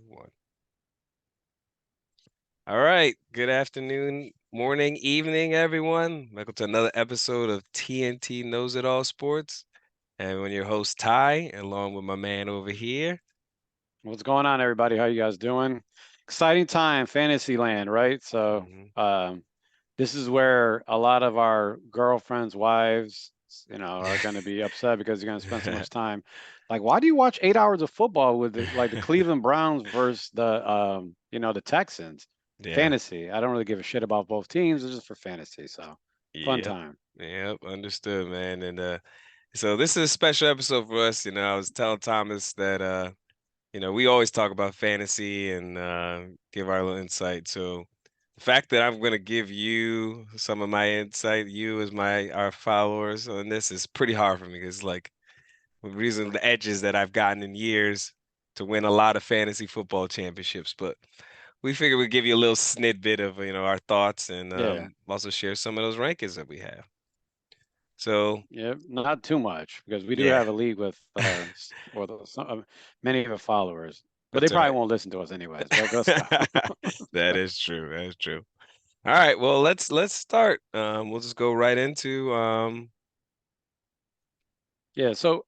One. All right. Good afternoon, morning, evening, everyone. Welcome to another episode of TnT Knows It All Sports. And I'm your host, Tye, along with my man over here. What's going on, everybody? How you guys doing? Exciting time, fantasy land, right? So, Mhm. um, this is where a lot of our girlfriends, wives, are going to be upset because you're going to spend so much time. Like, why do you watch 8 hours of football with the Cleveland Browns versus the Texans? Yeah. Fantasy. I don't really give a shit about both teams. It's just for fantasy. So, fun Yep. time. Yep. Understood, man. And so this is a special episode for us. I was telling Thomas that we always talk about fantasy and give our little insight. So the fact that I'm gonna give you some of my insight, you as our followers on this is pretty hard for me because like the reason the edges that I've gotten in years to win a lot of fantasy football championships. But we figured we'd give you a little snippet of our thoughts and Yeah. also share some of those rankings that we have. So Yeah, not too much because we do yeah, have a league with many of the followers, but they that's all probably right. won't listen to us anyways. But let's go. That is true. That is true. All right, well let's start. We'll just go right into Yeah. So,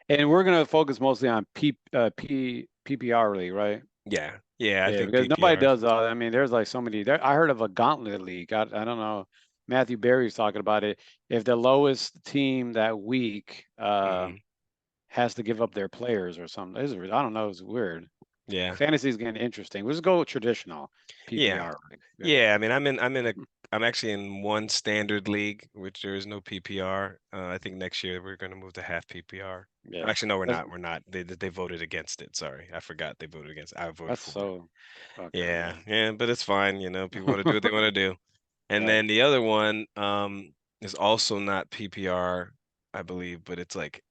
and we're gonna focus mostly on PPR league, right? yeah, yeah, I Yeah, think because nobody PPR. does. I mean, there's like so many. I heard of a gauntlet league. I don't know. Matthew Berry's talking about it. If the lowest team that week Hmm. has to give up their players or something, I don't know. It's weird. Yeah. Fantasy is getting interesting. We'll just go with traditional Yeah. PPR. Yeah. Yeah, I mean I'm actually in one standard league, which there is no PPR. I think next year we're going to move to half PPR. Yeah. Actually, no, we're That's not. We're not. They voted against it. Sorry. I forgot they voted against it. I voted that's for it. so okay. Yeah. Yeah. Yeah, but it's fine, people want to do what they want to do. And Right. then the other one is also not PPR, I believe, but it's like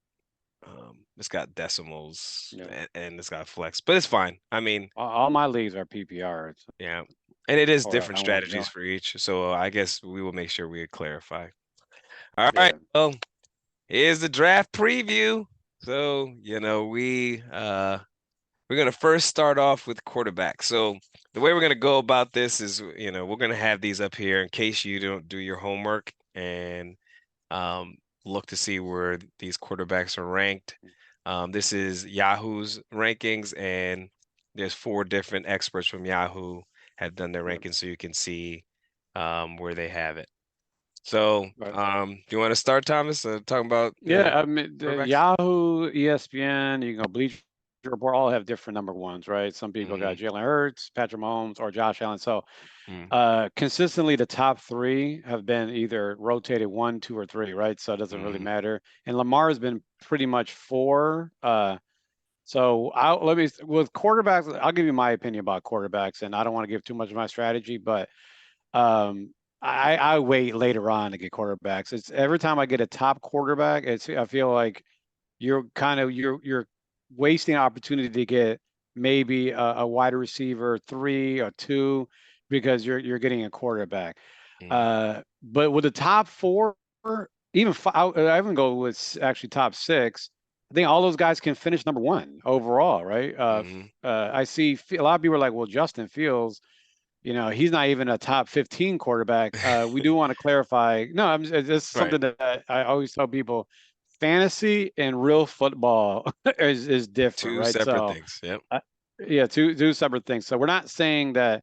it's got decimals Yeah. and it's got flex, but it's fine. I mean, All my leagues are PPR. yeah. And it is Or different I want to. strategies for each, so I guess we will make sure we clarify. All right. Yeah. Well, here's the draft preview. So, we're gonna first start off with quarterback. So the way we're gonna go about this is, we're gonna have these up here in case you don't do your homework and um, look to see where these quarterbacks are ranked. This is Yahoo's rankings, and there's four different experts from Yahoo have done their Yeah. rankings, so you can see where they have it. So, Right. do you want to start, Thomas, talking about Yeah. I mean, the quarterbacks? Yahoo, ESPN, you can go Bleacher Report, all have different number ones, right? Some people got Hmm. Jalen Hurts, Patrick Mahomes, or Josh Allen. So, Mm. consistently, the top three have been either rotated one, two, or three, right? So it doesn't really Hmm. matter. And Lamar has been pretty much four. So let me with quarterbacks. I'll give you my opinion about quarterbacks, and I don't want to give too much of my strategy, but um, I wait later on to get quarterbacks. It's every time I get a top quarterback, I feel like you're wasting opportunity to get maybe a wide receiver three or two because you're getting a quarterback. Mm. But with the top four, even I even go with actually top six. I think all those guys can finish number one overall, right? Hmm. I see a lot of people are like, well, Justin Fields, he's not even a top 15 quarterback. We do want to clarify. No, this is Right. something that I always tell people: fantasy and real football is different, Two right? separate So, things. Yep. uh, yeah, two separate things. So we're not saying that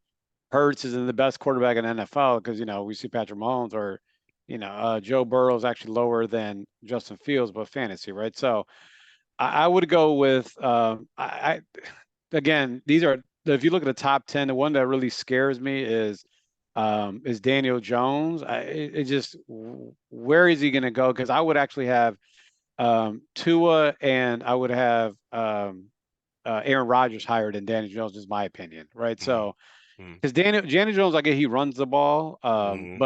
Hurts is the best quarterback in NFL because we see Patrick Mahomes or Joe Burrow is actually lower than Justin Fields, but fantasy, right? So I would go with again, these are if you look at the top 10, the one that really scares me is Daniel Jones. It just where is he going to go? Because I would actually have Tua and I would have Aaron Rodgers higher than Daniel Jones, is my opinion, right? Hmm. So because Daniel Jones, I get he runs the ball, but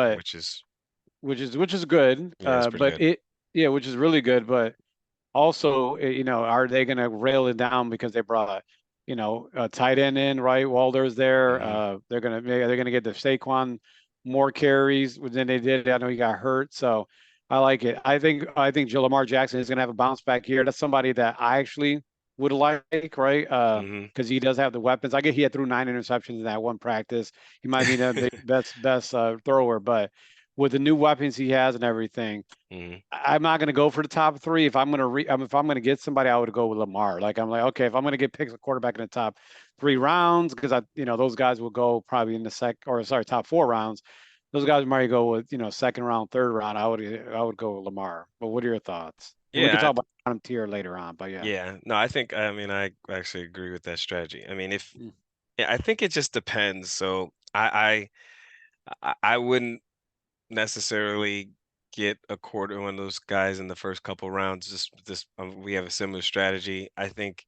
Which is, which is good, yeah, it's pretty but good. it yeah, which is really good, but also, are they going to rail it down because they brought a tight end in, right? Walder's there. Hmm. They're gonna get the Saquon more carries than they did. I know he got hurt, so I like it. I think Lamar Jackson is gonna have a bounce back here. That's somebody that I actually would like, right? Hmm. Because he does have the weapons. I get he had threw 9 interceptions in that one practice. He might be the best thrower, but with the new weapons he has and everything, Hmm. I'm not going to go for the top three. If I'm going to if I'm going to get somebody, I would go with Lamar. Like I'm like, okay, if I'm going to get picked a quarterback in the top 3 rounds, because those guys will go probably in the top 4 rounds. Those guys might go with second round, third round. I would go with Lamar. But what are your thoughts? And we can Yeah, talk about bottom tier later on. But yeah. yeah. No, I mean, I actually agree with that strategy. I mean, if Mm. yeah, I think it just depends. So I wouldn't necessarily get a quarter one of those guys in the first couple rounds. Just we have a similar strategy. I think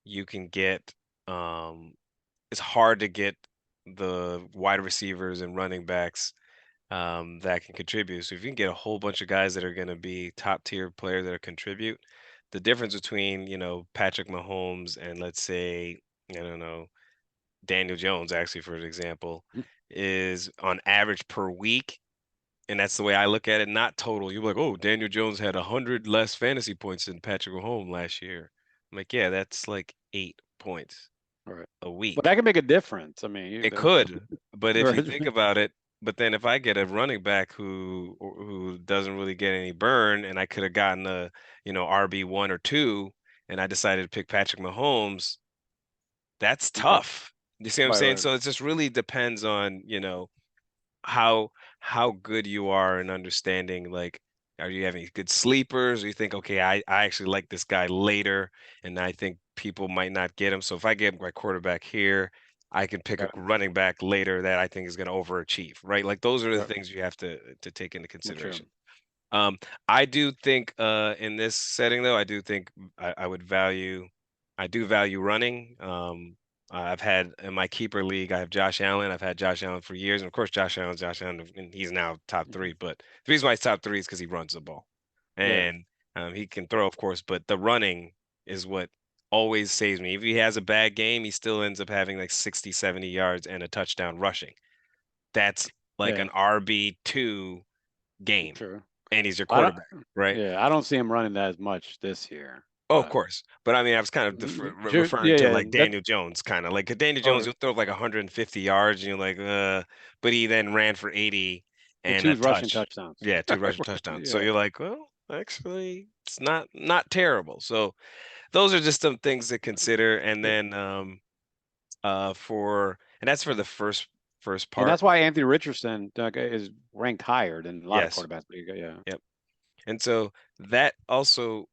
you can get it's hard to get the wide receivers and running backs that can contribute. So if you can get a whole bunch of guys that are going to be top tier players that contribute, the difference between Patrick Mahomes and let's say I don't know Daniel Jones actually for an example is on average per week. And that's the way I look at it, not total. You're like, oh, Daniel Jones had 100 less fantasy points than Patrick Mahomes last year. I'm like, yeah, that's like 8 points All right. a But week. that can make a difference. I mean, It could, but if you think right. about it, but then if I get a running back who doesn't really get any burn, and I could have gotten a RB1 or two, and I decided to pick Patrick Mahomes, that's Okay. tough. You see what I'm Right. saying? Right. So it just really depends on how how good you are in understanding like are you having good sleepers or you think okay I actually like this guy later and I think people might not get him so if I get my quarterback here I can pick a Right. running back later that I think is going to overachieve right like those are the Right. things you have to take into Well, true. consideration. um, I do think in this setting though, I do think I would value I do value running. I've had in my keeper league, I have Josh Allen. I've had Josh Allen for years, and of course Josh Allen, and he's now top Mhm. three. But the reason why he's top three is because he runs the ball, Yeah. and he can throw, of course. But the running is what always saves me. If he has a bad game, he still ends up having like 60, 70 yards and a touchdown rushing. That's like Yeah. an RB2 game, True. and he's your I don't. quarterback, right? Yeah. I don't see him running that as much this year. Oh, of But course. But I mean, I was kind of true. referring Yeah. to Yeah. like That Daniel Jones, kind of like 'cause Daniel Jones, or he'll throw like 150 yards, and you're like, but he then ran for 80 and and a two rushing touch. touchdowns. Yeah, two rushing Right. touchdowns. So Yeah. you're like, well, actually, it's not terrible. So those are just some things to consider. And Yeah. then and that's for the first And part. that's why Anthony Richardson is ranked higher than a lot of Yes. quarterbacks. Yeah. Yep. And so that also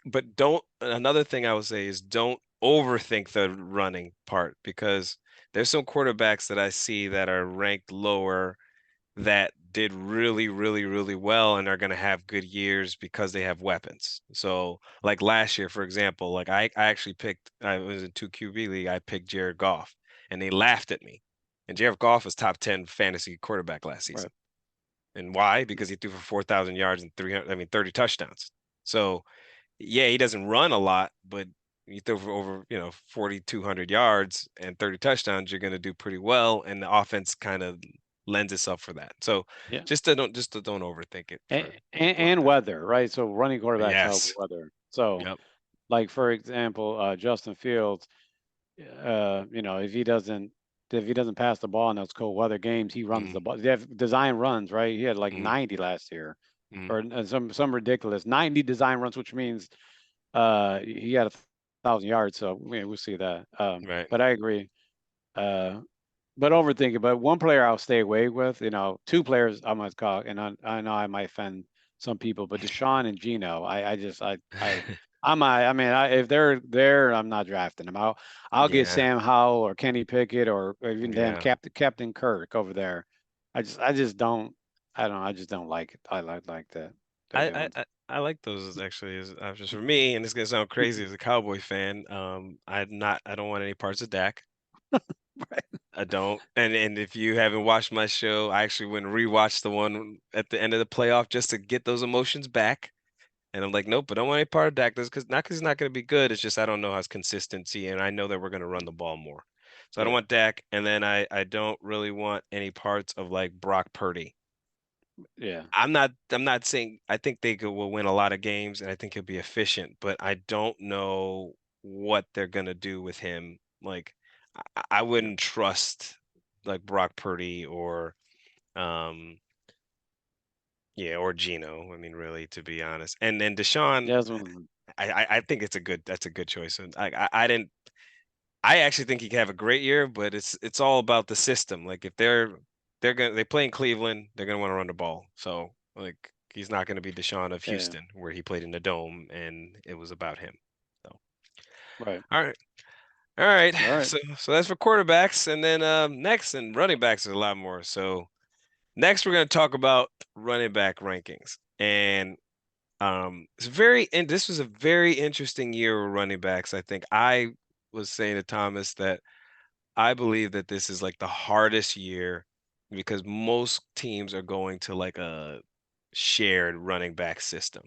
but don't another thing I would say is don't overthink the running part because there's some quarterbacks that I see that are ranked lower that did really, really, really well and are going to have good years because they have weapons. So, like last year, for example, like I actually picked, I was in 2 QB league, I picked Jared Goff and they laughed at me. And Jared Goff was top 10 fantasy quarterback last season. Right. And why? Because he threw for 4,000 yards and 300, I mean, 30 touchdowns. So, yeah, he doesn't run a lot, but you throw for over, 4,200 yards and 30 touchdowns, you're going to do pretty well. And the offense kind of lends itself for that. So Yeah. just don't overthink it And, for and, what and that. weather, right? So running quarterbacks help with Yes. weather. So, Yep. like for example, Justin Fields, if he doesn't pass the ball in those cold weather games, he runs Mm, the ball. They have design runs, right? He had like mm, 90 last year, mm, or some ridiculous 90 design runs, which means he had 1,000 yards. So we'll see that. right. But I agree. Uh, but overthinking. But one player I'll stay away with. Two players I must call, and I know I might offend some people, but Deshaun and Gino, I just I mean, if they're there, I'm not drafting them. I'll get Yeah. Sam Howell or Kenny Pickett or even damn Yeah. Captain Kirk over there. I just don't. I don't. I just don't like it. I like that they're I, I, doing. I I like those actually as options for me, and it's gonna sound crazy as a Cowboy fan. I don't want any parts of Dak. Right. I don't. And if you haven't watched my show, I actually went and rewatched the one at the end of the playoff just to get those emotions back. And I'm like, nope, I don't want any part of Dak. This because he's not going to be good. It's just I don't know his consistency, and I know that we're going to run the ball more. So I don't Yeah. want Dak, and then I don't really want any parts of like Brock Purdy. Yeah. I'm not saying I think will win a lot of games and I think he'll be efficient, but I don't know what they're gonna do with him. Like I Yeah. wouldn't trust like Brock Purdy or um yeah, or Geno. I mean, really, to be honest. And then Deshaun, Yeah, that's one of them. I think that's a good choice. And I didn't I actually think he could have a great year, but it's all about the system. Like if they play in Cleveland, they're gonna want to run the ball. So like he's not gonna be Deshaun of Yeah. Houston, where he played in the dome and it was about him. So Right. all right. All right. All right. So that's for quarterbacks. And then next and running backs is a lot more. So next we're gonna talk about running back rankings. And this was a very interesting year of running backs. I think I was saying to Thomas that I believe that this is like the hardest year because most teams are going to like a shared running back system.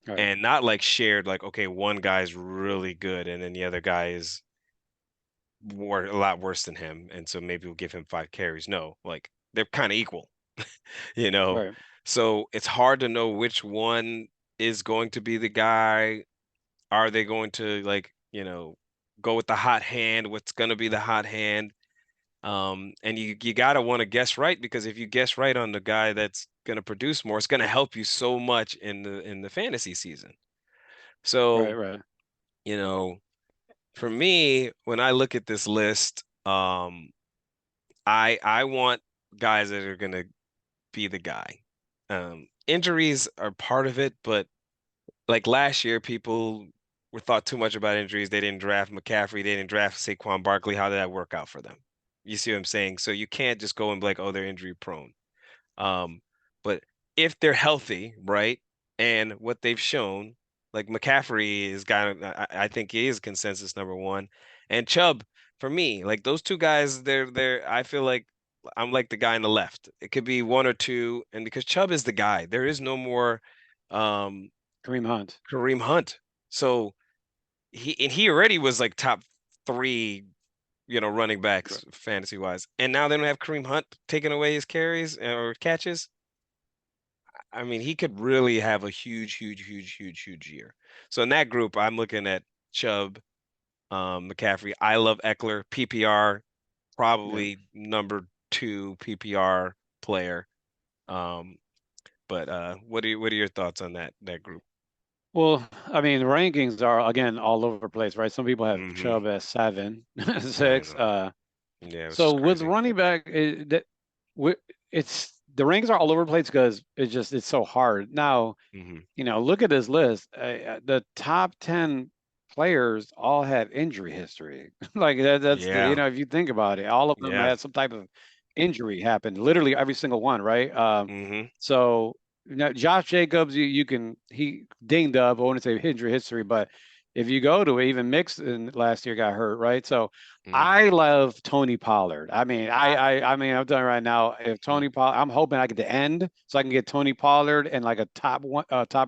All right. And not like shared, like, okay, one guy's really good and then the other guy is a lot worse than him. And so maybe we'll give him 5 carries. No, like they're kind of equal, you know? Right. So it's hard to know which one is going to be the guy. Are they going to like, go with the hot hand? What's going to be the hot hand? And you gotta want to guess right because if you guess right on the guy that's gonna produce more, it's gonna help you so much in the fantasy season. So, Right. Right. you know, for me, when I look at this list, I want guys that are gonna be the guy. Injuries are part of it, but like last year, people were thought too much about injuries. They didn't draft McCaffrey, they didn't draft Saquon Barkley. How did that work out for them? You see what I'm saying? So you can't just go and be like, oh, they're injury prone. Um, but if they're healthy, right, and what they've shown, like McCaffrey is got, I think he is consensus number one, and Chubb for me, like those two guys, they're. I feel like I'm like the guy on the left. It could be one or two, and because Chubb is the guy, there is no more um, Kareem Hunt. Kareem Hunt. So he already was like top three, running Right. backs fantasy wise, and now they don't have Kareem Hunt taking away his carries or catches. I mean, he could really have a huge, huge, huge, huge, huge year. So in that group, I'm looking at Chubb, McCaffrey. I love Eckler, PPR, Yeah. probably number two PPR player. Um, but what are your thoughts on that group? Well, I mean, the rankings are again all over the place, right? Some people have Hmm. Chubb at 7, I 6. know. Yeah, which is So with crazy. running back, it's the rankings are all over the place because it's so hard. Now, Hmm. look at this list. The top 10 players all have injury history. Like that's the, Yeah, if you think about it, all of them yeah. had some type of injury happen. Literally every single one, right? Hmm. So Josh Jacobs, he dinged up. I want to say injury history, but if you go to it, even Mixon last year got hurt, right? So Hmm. I love Tony Pollard. I mean, I'm telling you right now, if Tony Pollard, I'm hoping I get the end so I can get Tony Pollard and like a top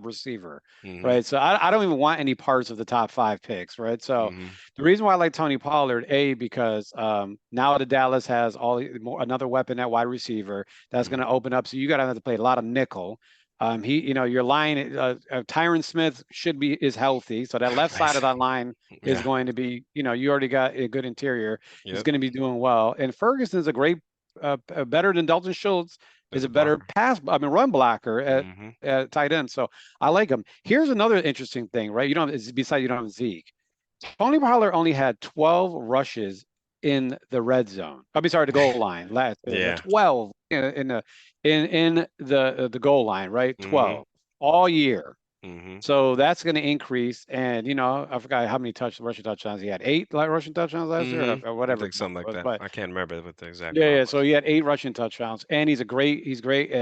receiver, Hmm. right? So I don't even want any parts of the top 5 picks, right? So Hmm. the reason why I like Tony Pollard, because now the Dallas has another weapon at wide receiver that's going Hmm. to open up. So you got to have to play a lot of nickel. Your line, Tyron Smith is healthy, so that left side of Nice. that line is Yeah. going to be, you already got a good interior. He's Yep. going to be doing well. And Ferguson's a great, better than Dalton Schultz, is As a a better blocker. run blocker Hmm. at tight end. So I like him. Here's another interesting thing, right? Besides you don't have Zeke. Tony Pollard only had 12 rushes in the red zone. I mean, sorry, the goal line last year. Yeah. 12 in the goal line, right? Hmm. 12 all year. Hmm. So that's going to increase. And I forgot how many rushing touchdowns he had. 8 like rushing touchdowns last year, Hmm. or I whatever think the number something like was. that. But I can't remember what the exact yeah, amount yeah. So was. he had 8 rushing touchdowns, and he's great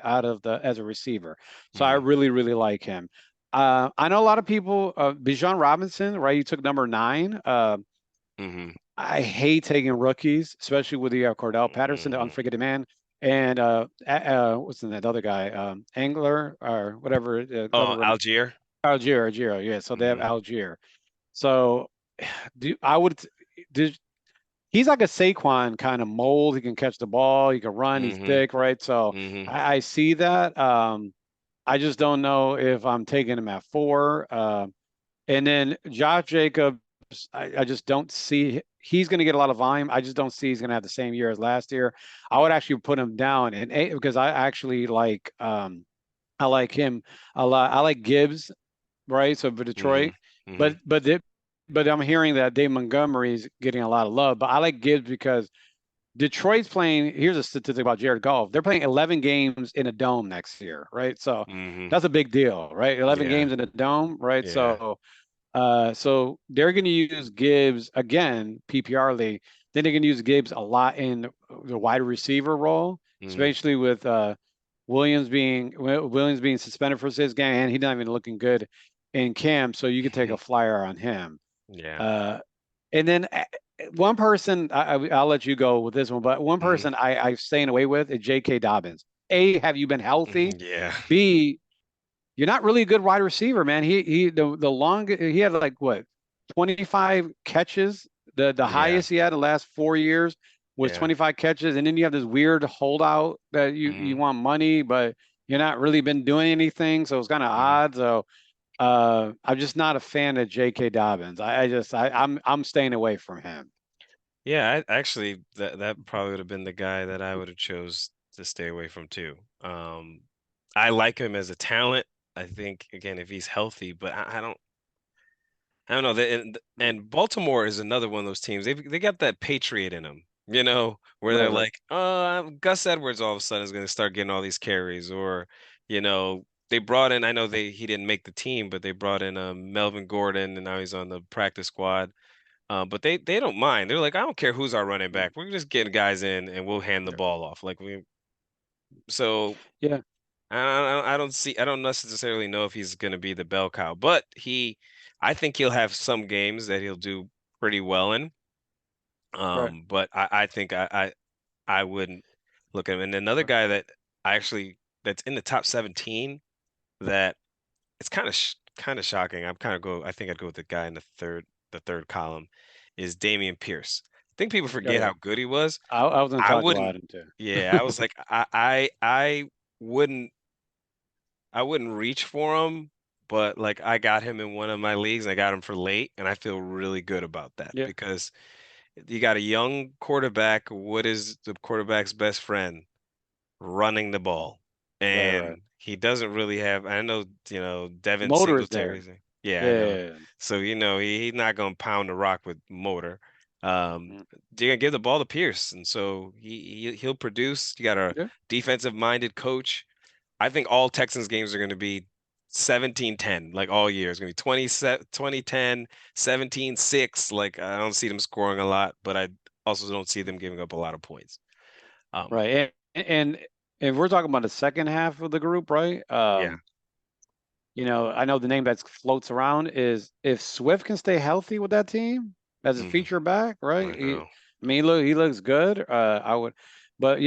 out of the as a receiver. So I Hmm. really, really like him. I know a lot of people. Bijan Robinson, right? He took number 9. Hmm. I hate taking rookies, especially with the Cordell Patterson, the Hmm. unforgettable man, and what's the that other guy, Angler or whatever, the other Oh, running Algier. Algier. Yeah, so they have Hmm. Algier. So do I would do he's like a Saquon kind of mold. He can catch the ball. He can run. He's Mm-hmm. thick, right? So Mm-hmm. I see that. I just don't know if I'm taking him at 4. And then Josh Jacobs, I just don't see he's going to get a lot of volume. I just don't see he's going to have the same year as last year. I would actually put him down in 8 because I actually I like him a lot. I like Gibbs, right? So for Mm-hmm. Detroit, Mm-hmm. but but the, but I'm hearing that Dave Montgomery's getting a lot of love. But I like Gibbs because Detroit's playing. Here's a statistic about Jared Goff. They're playing 11 games in a dome next year, right? So Mm-hmm. that's a big deal, right? 11 Yeah. games in a dome, right? Yeah. So they're going to use Gibbs again, PPR league. Then they're going to use Gibbs a lot in the wide receiver role, Mm-hmm. especially with Williams being suspended for his game, and he's not even looking good in camp. So you could take a flyer on him. Yeah. Uh, and then one person, I'll let you go with this one, but one Mm-hmm. person I'm staying away with is J.K. Dobbins. A, have you been healthy? Yeah. B, you're not really a good wide receiver, man. The longest he had like what 25 catches. The Yeah. highest he had the last 4 years was Yeah. 25 catches, and then you have this weird holdout that you Mm-hmm. want money, but you're not really been doing anything, so it's kind of Mm-hmm. odd. So I'm just not a fan of J.K. Dobbins. I'm staying away from him. Yeah, actually that probably would have been the guy that I would have chose to stay away from too. I like him as a talent. I think again if he's healthy, but I don't know. And Baltimore is another one of those teams. They got that patriot in them, where Right, they're right. like, Gus Edwards all of a sudden is going to start getting all these carries, or they brought in. I know he didn't make the team, but they brought in Melvin Gordon, and now he's on the practice squad. But they don't mind. They're like, I don't care who's our running Mm, back. We're just getting guys in, and we'll hand the yeah. ball off. Like we so. Yeah, I don't necessarily know if he's going to be the bell cow, but I think he'll have some games that he'll do pretty well in. right. But I think I wouldn't look at him. And another Right. guy that I actually that's in the top 17 that it's kind of shocking. I think I'd go with the guy in the third column is Damian Pierce. I think people Oh forget yeah. how good he was. I was going to I talk wouldn't, about him too. yeah, I was like I wouldn't I wouldn't reach for him, but like I got him in one of my leagues and I got him for late, and I feel really good about that Yeah. because you got a young quarterback. What is the quarterback's best friend? Running the ball. Right, right. And he doesn't really have, I know, The Devin motor is there. Singletary's. Yeah, I know. Yeah. So, he's not going to pound the rock with motor. Mm, You're going to give the ball to Pierce. And so he'll produce. You got a yeah. defensive minded coach. I think all Texans games are going to be 17-10, like all year. It's going to be 20-10, 17-6. Like I don't see them scoring a lot, but I also don't see them giving up a lot of points. Um, Right. And if we're talking about the second half of the group, right? yeah. I know the name that floats around is if Swift can stay healthy with that team as a Mhm. feature back, right? I know. I mean, he looks good. I would, but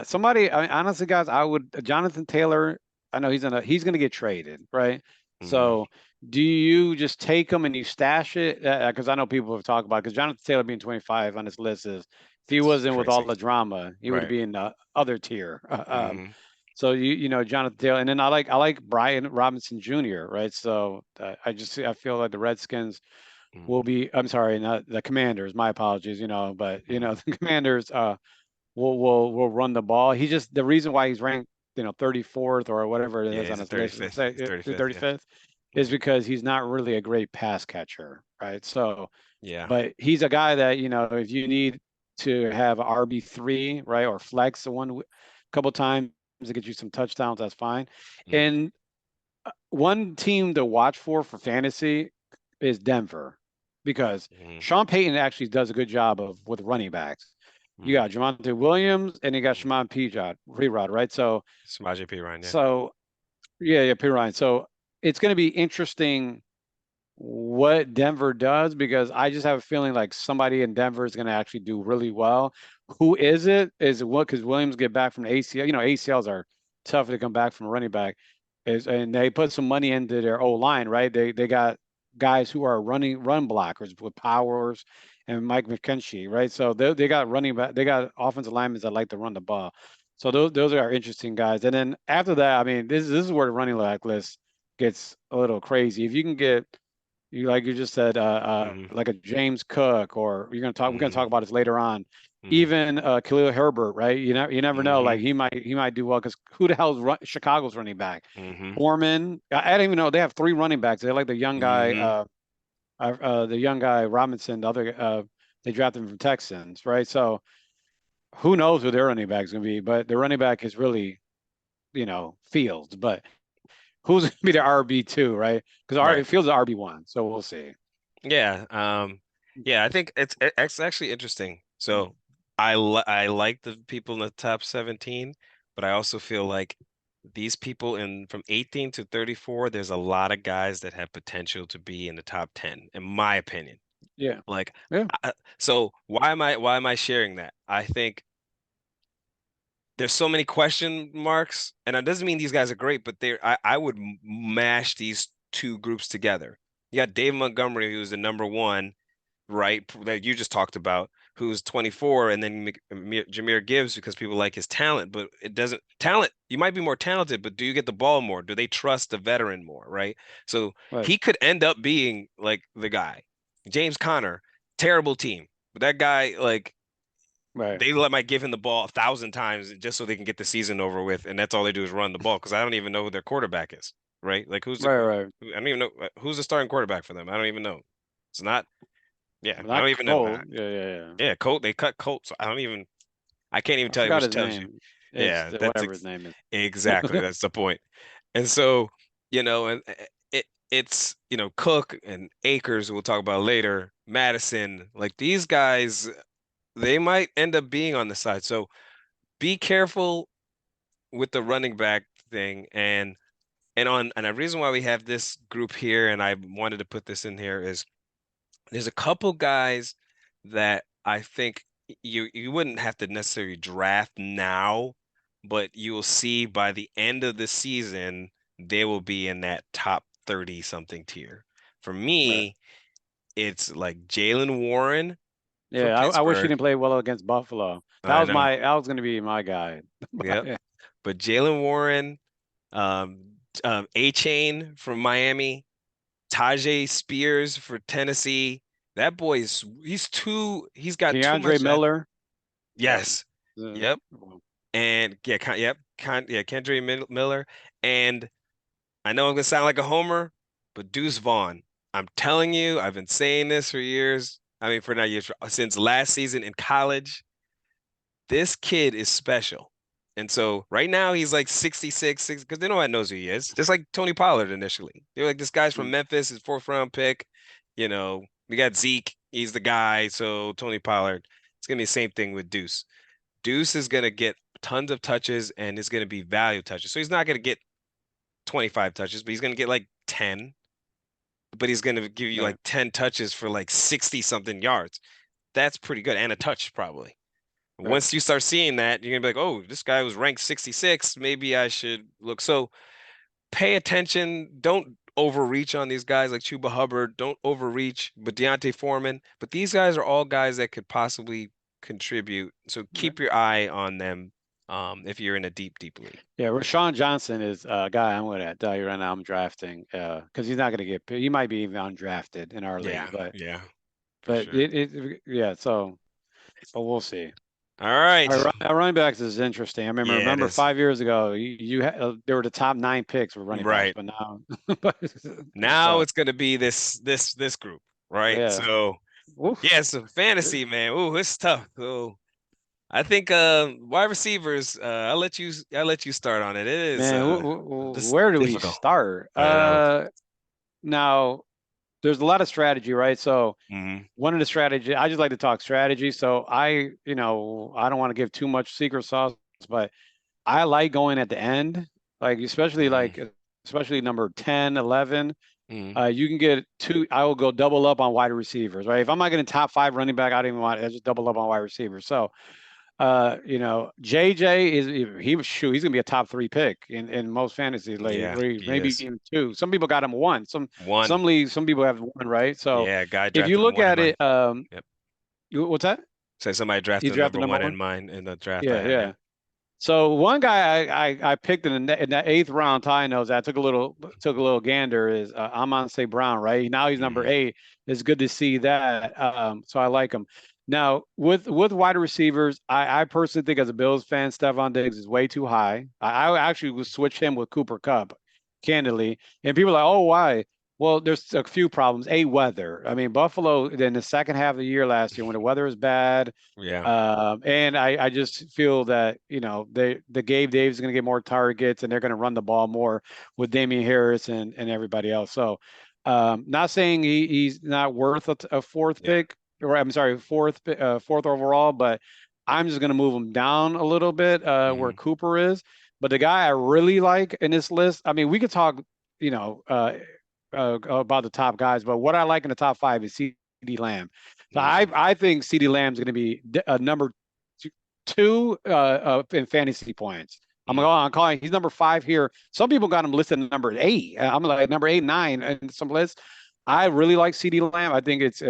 somebody. Honestly, guys, I would Jonathan Taylor. I know he's gonna get traded, right? Mhm. So, do you just take him and you stash it? Because I know people have talked about because Jonathan Taylor being 25 on this list is if he It's wasn't with all crazy. the drama, he would Right. be in the other tier. Mhm. So Jonathan Taylor, and then I like Brian Robinson Jr. Right. So I feel like the Redskins will Mhm. be. I'm sorry, not the Commanders. My apologies. But Mhm. the Commanders will run the ball. He just the reason why he's ranked 34th or whatever it Yeah, is on he's the his list, 35th. He's the 35th, yeah. 35th, is Mhm. because he's not really a great pass catcher. Right. So, Yeah. but he's a guy that if you need to have RB3 right or flex couple times to get you some touchdowns, that's fine. Mhm. And one team to watch for fantasy is Denver because Mhm. Sean Payton actually does a good job of with running backs. You Mhm. got Javante Williams and you got Mhm. Shimon P-Rod, right? So, Samaje Perine, yeah. so yeah, yeah, P. Ryan. So it's going to be interesting what Denver does because I just have a feeling like somebody in Denver is going to actually do really well. Who is it? Is it what? Because Williams get back from the ACL. ACLs are tough to come back from a running back. And they put some money into their O line, right? They got guys who are run blockers with Powers and Mike McKenzie, right? So they got running back, they got offensive linemen that like to run the ball. So those are interesting guys. And then after that, I mean, this is where the running back list gets a little crazy. If you can get you like you just said, Hmm. like a James Cook, or we're gonna talk Hmm. about this later on. Hmm. Even Khalil Herbert, right? You never know. Like Hmm. he might do well because who the hell's Chicago's running back? Hmm. Foreman. I don't even know. They have three running backs. They like Hmm. the young guy Robinson. The other, they drafted him from Texans, right? So who knows who their running back's gonna be? But the running back is really, Fields. But who's gonna be the RB2, right? Because Right. Fields is RB1. So we'll see. Yeah. Yeah, I think it's actually interesting. So I like the people in the top 17, but I also feel like these people in from 18 to 34, there's a lot of guys that have potential to be in the top 10, in my opinion. Yeah. Like, Yeah. so why am I sharing that? I think there's so many question marks, and it doesn't mean these guys are great, but I would mash these two groups together. You got Dave Montgomery, who's the number one, right, that you just talked about, who's 24, and then Jahmyr Gibbs because people like his talent, but it doesn't talent. You might be more talented, but do you get the ball more? Do they trust the veteran more, right? So Right. he could end up being like the guy. James Conner, terrible team, but that guy like Right. they might give him the ball 1,000 times just so they can get the season over with, and that's all they do is run the ball because I don't even know who their quarterback is, right? Like Right. Right. I don't even know who's the starting quarterback for them. I don't even know. It's not. Yeah, I Not don't even know. Cole. Yeah. Yeah. Yeah. Yeah, Colt. They cut Colt. So I don't even. I can't even I tell you, forgot which his tells you. name. It's Yeah, whatever his name is. exactly that's the point. And so and it's Cook and Akers. We'll talk about later. Madison, like these guys, they might end up being on the side. So be careful with the running back thing and the reason why we have this group here and I wanted to put this in here is there's a couple guys that I think you wouldn't have to necessarily draft now, but you will see by the end of the season they will be in that top 30 something tier. For Right. me, it's like Jalen Warren for Yeah. I wish he Pittsburgh. didn't play well against Buffalo. I know. That was going to be my guy. Yep. But, But Jalen Warren, A Chain from Miami, Tajay Spears for Tennessee. That boy's he's got too Keandre much. Miller. Uh, Yes. Yep. And yeah, yep. Yeah, Miller. And I know I'm gonna sound like a homer, but Deuce Vaughn. I'm telling you, I've been saying this for years. I mean, for not years, since last season in college. This kid is special. And so right now he's like 66, 6 because they know I knows who he is. Just like Tony Pollard initially. They're like, this guy's from Memphis, his fourth round pick. We got Zeke, he's the guy. So Tony Pollard. It's gonna be the same thing with Deuce. Deuce is gonna get tons of touches and it's gonna be value touches. So he's not gonna get 25 touches, but he's gonna get like 10. But he's gonna give you like right. 10 touches for like 60 something yards. That's pretty good. And a touch probably. Right. Once you start seeing that, you're gonna be like, oh, this guy was ranked 66. Maybe I should look. So pay attention. Don't overreach on these guys like Chuba Hubbard. Don't overreach, but Deontay Foreman. But these guys are all guys that could possibly contribute. So Right. keep your eye on them if you're in a deep, deep league. Yeah. Rashawn Johnson is a guy I'm going to tell you right now I'm drafting because he's not going to get picked. He might be even undrafted in our league, Yeah, but yeah, for but sure. yeah. So but we'll see. All right. All right, running backs is interesting. I mean, Yeah, it remember is. 5 years ago, there were the top nine picks were running backs, Right. but now, Now so it's gonna be this group, right? yeah, So Oof. yeah, so fantasy, man. Ooh, it's tough. So I think wide receivers. I'll let you start on it. It is Man, this where do we difficult. start? I know. Now there's a lot of strategy, right? So Hmm. one of the strategy, I just like to talk strategy. So I don't want to give too much secret sauce, but I like going at the end, like especially number 10, 11. Hmm. You can get two. I will go double up on wide receivers, right? If I'm not getting top five running back, I don't even want. I just double up on wide receivers. So, JJ he's gonna be a top three pick in most fantasy Yeah, leagues, he maybe is even two. Some people got him one. Some one. leagues, some people have one, right? So, Yeah, guy if you drafted him look one in at mine. it, Yep. What's that? Say somebody He drafted the drafted number number one in one. mine in the draft I Yeah, had. Yeah. yeah. So one guy I picked in that eighth round, Ty knows that took a little gander is Amon St. Brown, right? Now he's number Hmm. 8. It's good to see that. So I like him. Now with wide receivers, I personally think as a Bills fan, Stephon Diggs is way too high. I actually would switch him with Cooper Kupp, candidly. And people are like, oh, why? Well, there's a few problems. Weather. I mean, Buffalo in the second half of the year last year when the weather was bad, Yeah. and I just feel that the Gabe Davis is going to get more targets and they're going to run the ball more with Damian Harris and everybody else. So, not saying he's not worth a fourth Yeah. pick, or I'm sorry, fourth overall, but I'm just going to move him down a little bit where Hmm. Cooper is. But the guy I really like in this list, I mean, we could talk, you know, uh, about the top guys, but what I like in the top 5 is CeeDee Lamb. So I Hmm. I think CeeDee Lamb is going to be number two in fantasy points. I'm calling he's number 5 here. Some people got him listed at number 8. I'm like number 8, 9 in some lists. I really like CeeDee Lamb. I think it's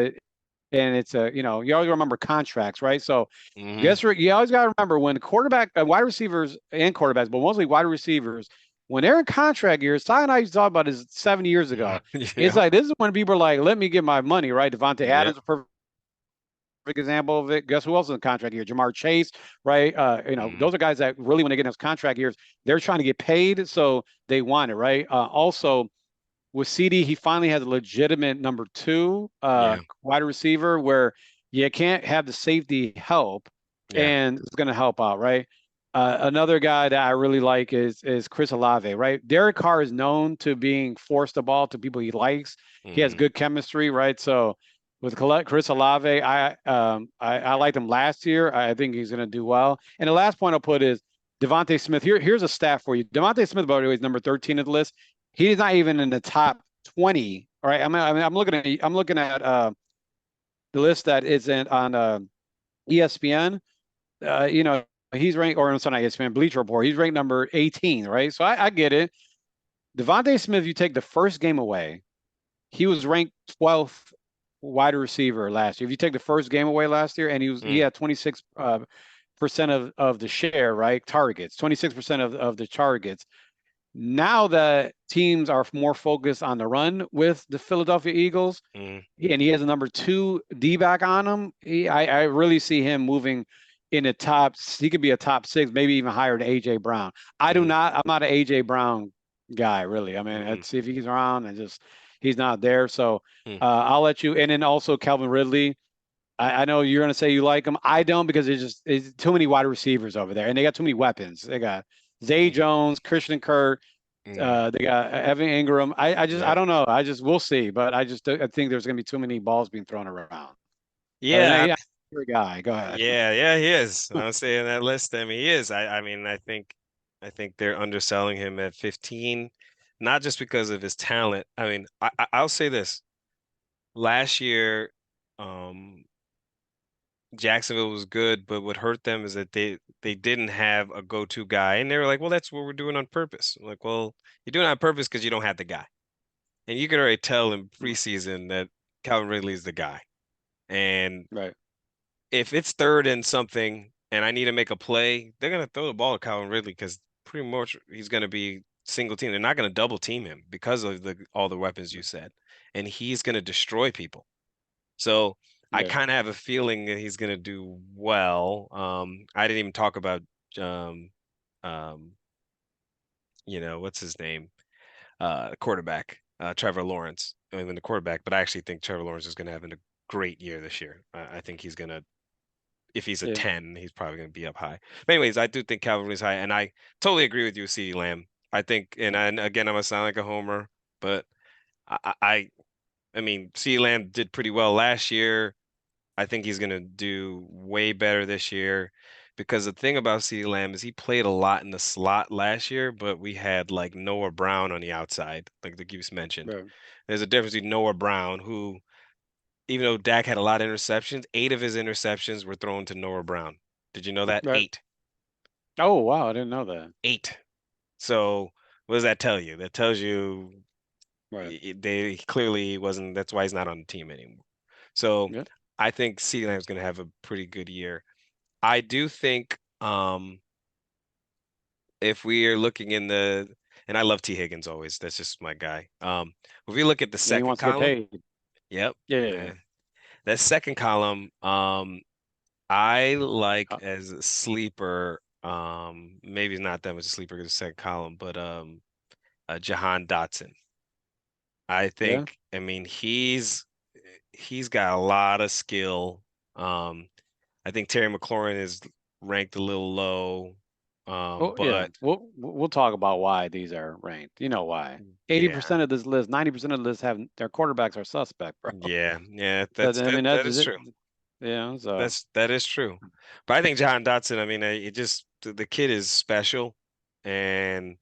you always remember contracts, right? So Hmm. guess what? You always got to remember when wide receivers and quarterbacks, but mostly wide receivers, when they're in contract years, Ty and I used to talk about this 7 years ago. It's Yeah. like this is when people are like, let me get my money, right? Devontae Yeah. Adams, a perfect example of it. Guess who else is in contract year? Jamar Chase, right? Hmm. Those are guys that really, when they get in those contract years, they're trying to get paid, so they want it, right? Also, with CD, he finally has a legitimate number 2 Yeah. wide receiver where you can't have the safety help, Yeah. and it's going to help out, right? Another guy that I really like is Chris Olave, right? Derek Carr is known to being forced the ball to people he likes. He has Hmm. good chemistry, right? So with Chris Olave, I liked him last year. I think he's going to do well. And the last point I'll put is Devontae Smith. Here's a stat for you. Devontae Smith, by the way, is number 13 of the list. He's not even in the top 20. All right. I'm looking at the list that is on ESPN. You know, he's ranked, or it's not ESPN, Bleacher Report. He's ranked number 18, right? So I get it. Devontae Smith, you take the first game away, he was ranked 12th wide receiver last year. If you take the first game away last year, and he Mm. had 26 percent of the share, right? Targets, 26% of the targets. Now that teams are more focused on the run with the Philadelphia Eagles, Mm. and he has a number 2 D back on him, I really see him moving in the top. He could be a top 6, maybe even higher than AJ Brown. Mm. I'm not an AJ Brown guy, really. I mean, Mm. let's see if he's around, and just he's not there. So Mm. I'll let you. And then also Calvin Ridley. I know you're going to say you like him. I don't, because it's too many wide receivers over there, and they got too many weapons. They got Zay Mm. Jones, Christian Kirk. Mm. They got Evan Ingram. I Yeah. don't know. We'll see, but I think there's going to be too many balls being thrown around. Yeah. Yeah, your guy. Go ahead. Yeah. Yeah. He is. I would say in that list. I mean, he is. I mean, I think they're underselling him at 15, not just because of his talent. I mean, I'll say this. Last year, um, Jacksonville was good, but what hurt them is that they didn't have a go-to guy, and they were like, "Well, that's what we're doing on purpose." I'm like, well, you're doing it on purpose because you don't have the guy, and you could already tell in preseason that Calvin Ridley is the guy. And Right. if it's third and something, and I need to make a play, they're gonna throw the ball to Calvin Ridley because pretty much he's gonna be single team. They're not gonna double team him because of the all the weapons you said, and he's gonna destroy people. So I Yeah. kind of have a feeling that he's going to do well. I didn't even talk about, um, um, what's his name? Quarterback, Trevor Lawrence, even the quarterback. But I actually think Trevor Lawrence is going to have a great year this year. I think he's going to, if he's a Yeah. 10, he's probably going to be up high. But anyways, I do think Calvin is high, and I totally agree with you, CeeDee Lamb. I think, and again, I'm gonna sound like a homer, but I, I, I I mean, CeeDee Lamb did pretty well last year. I think he's going to do way better this year because the thing about CeeDee Lamb is he played a lot in the slot last year, but we had like Noah Brown on the outside, like the Goose mentioned. Right. There's a difference between Noah Brown, who, even though Dak had a lot of interceptions, 8 of his interceptions were thrown to Noah Brown. Did you know that? Right. Eight. Oh, wow. I didn't know that. Eight. So what does that tell you? That tells you Right. they clearly wasn't, that's why he's not on the team anymore. So Yeah. I think CeeDee Lamb's going to have a pretty good year. I do think if we are looking in the and I love T. Higgins always. That's just my guy. If we look at the Yeah, he second wants to get column, paid. yep. Yeah. That second column, I like Uh, as a sleeper, maybe not that much a sleeper because the second column, but Jahan Dotson. yeah. I mean, he's got a lot of skill. Um, I think Terry McLaurin is ranked a little low. Oh yeah. But We'll talk about why these are ranked. You know why. yeah, 80% of this list, 90% of the list have their quarterbacks are suspect, bro. yeah, I mean, that that's is it. true. Yeah. So That is true. But I think John Dotson, I mean, the kid is special, and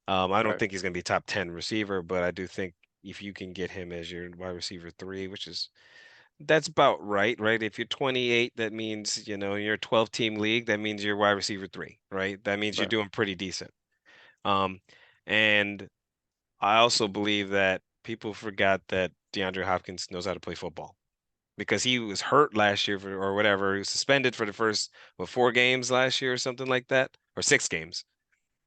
I don't right. think he's going to be top 10 receiver, but I do think if you can get him as your wide receiver three, that's about right, right? If you're 28, that means, you're a 12 team league, that means you're wide receiver three, right? That means you're Right. doing pretty decent. Um, and I also believe that people forgot that DeAndre Hopkins knows how to play football because he was hurt last year or whatever. He was suspended for the first, 4 games last year or something like that, or 6 games.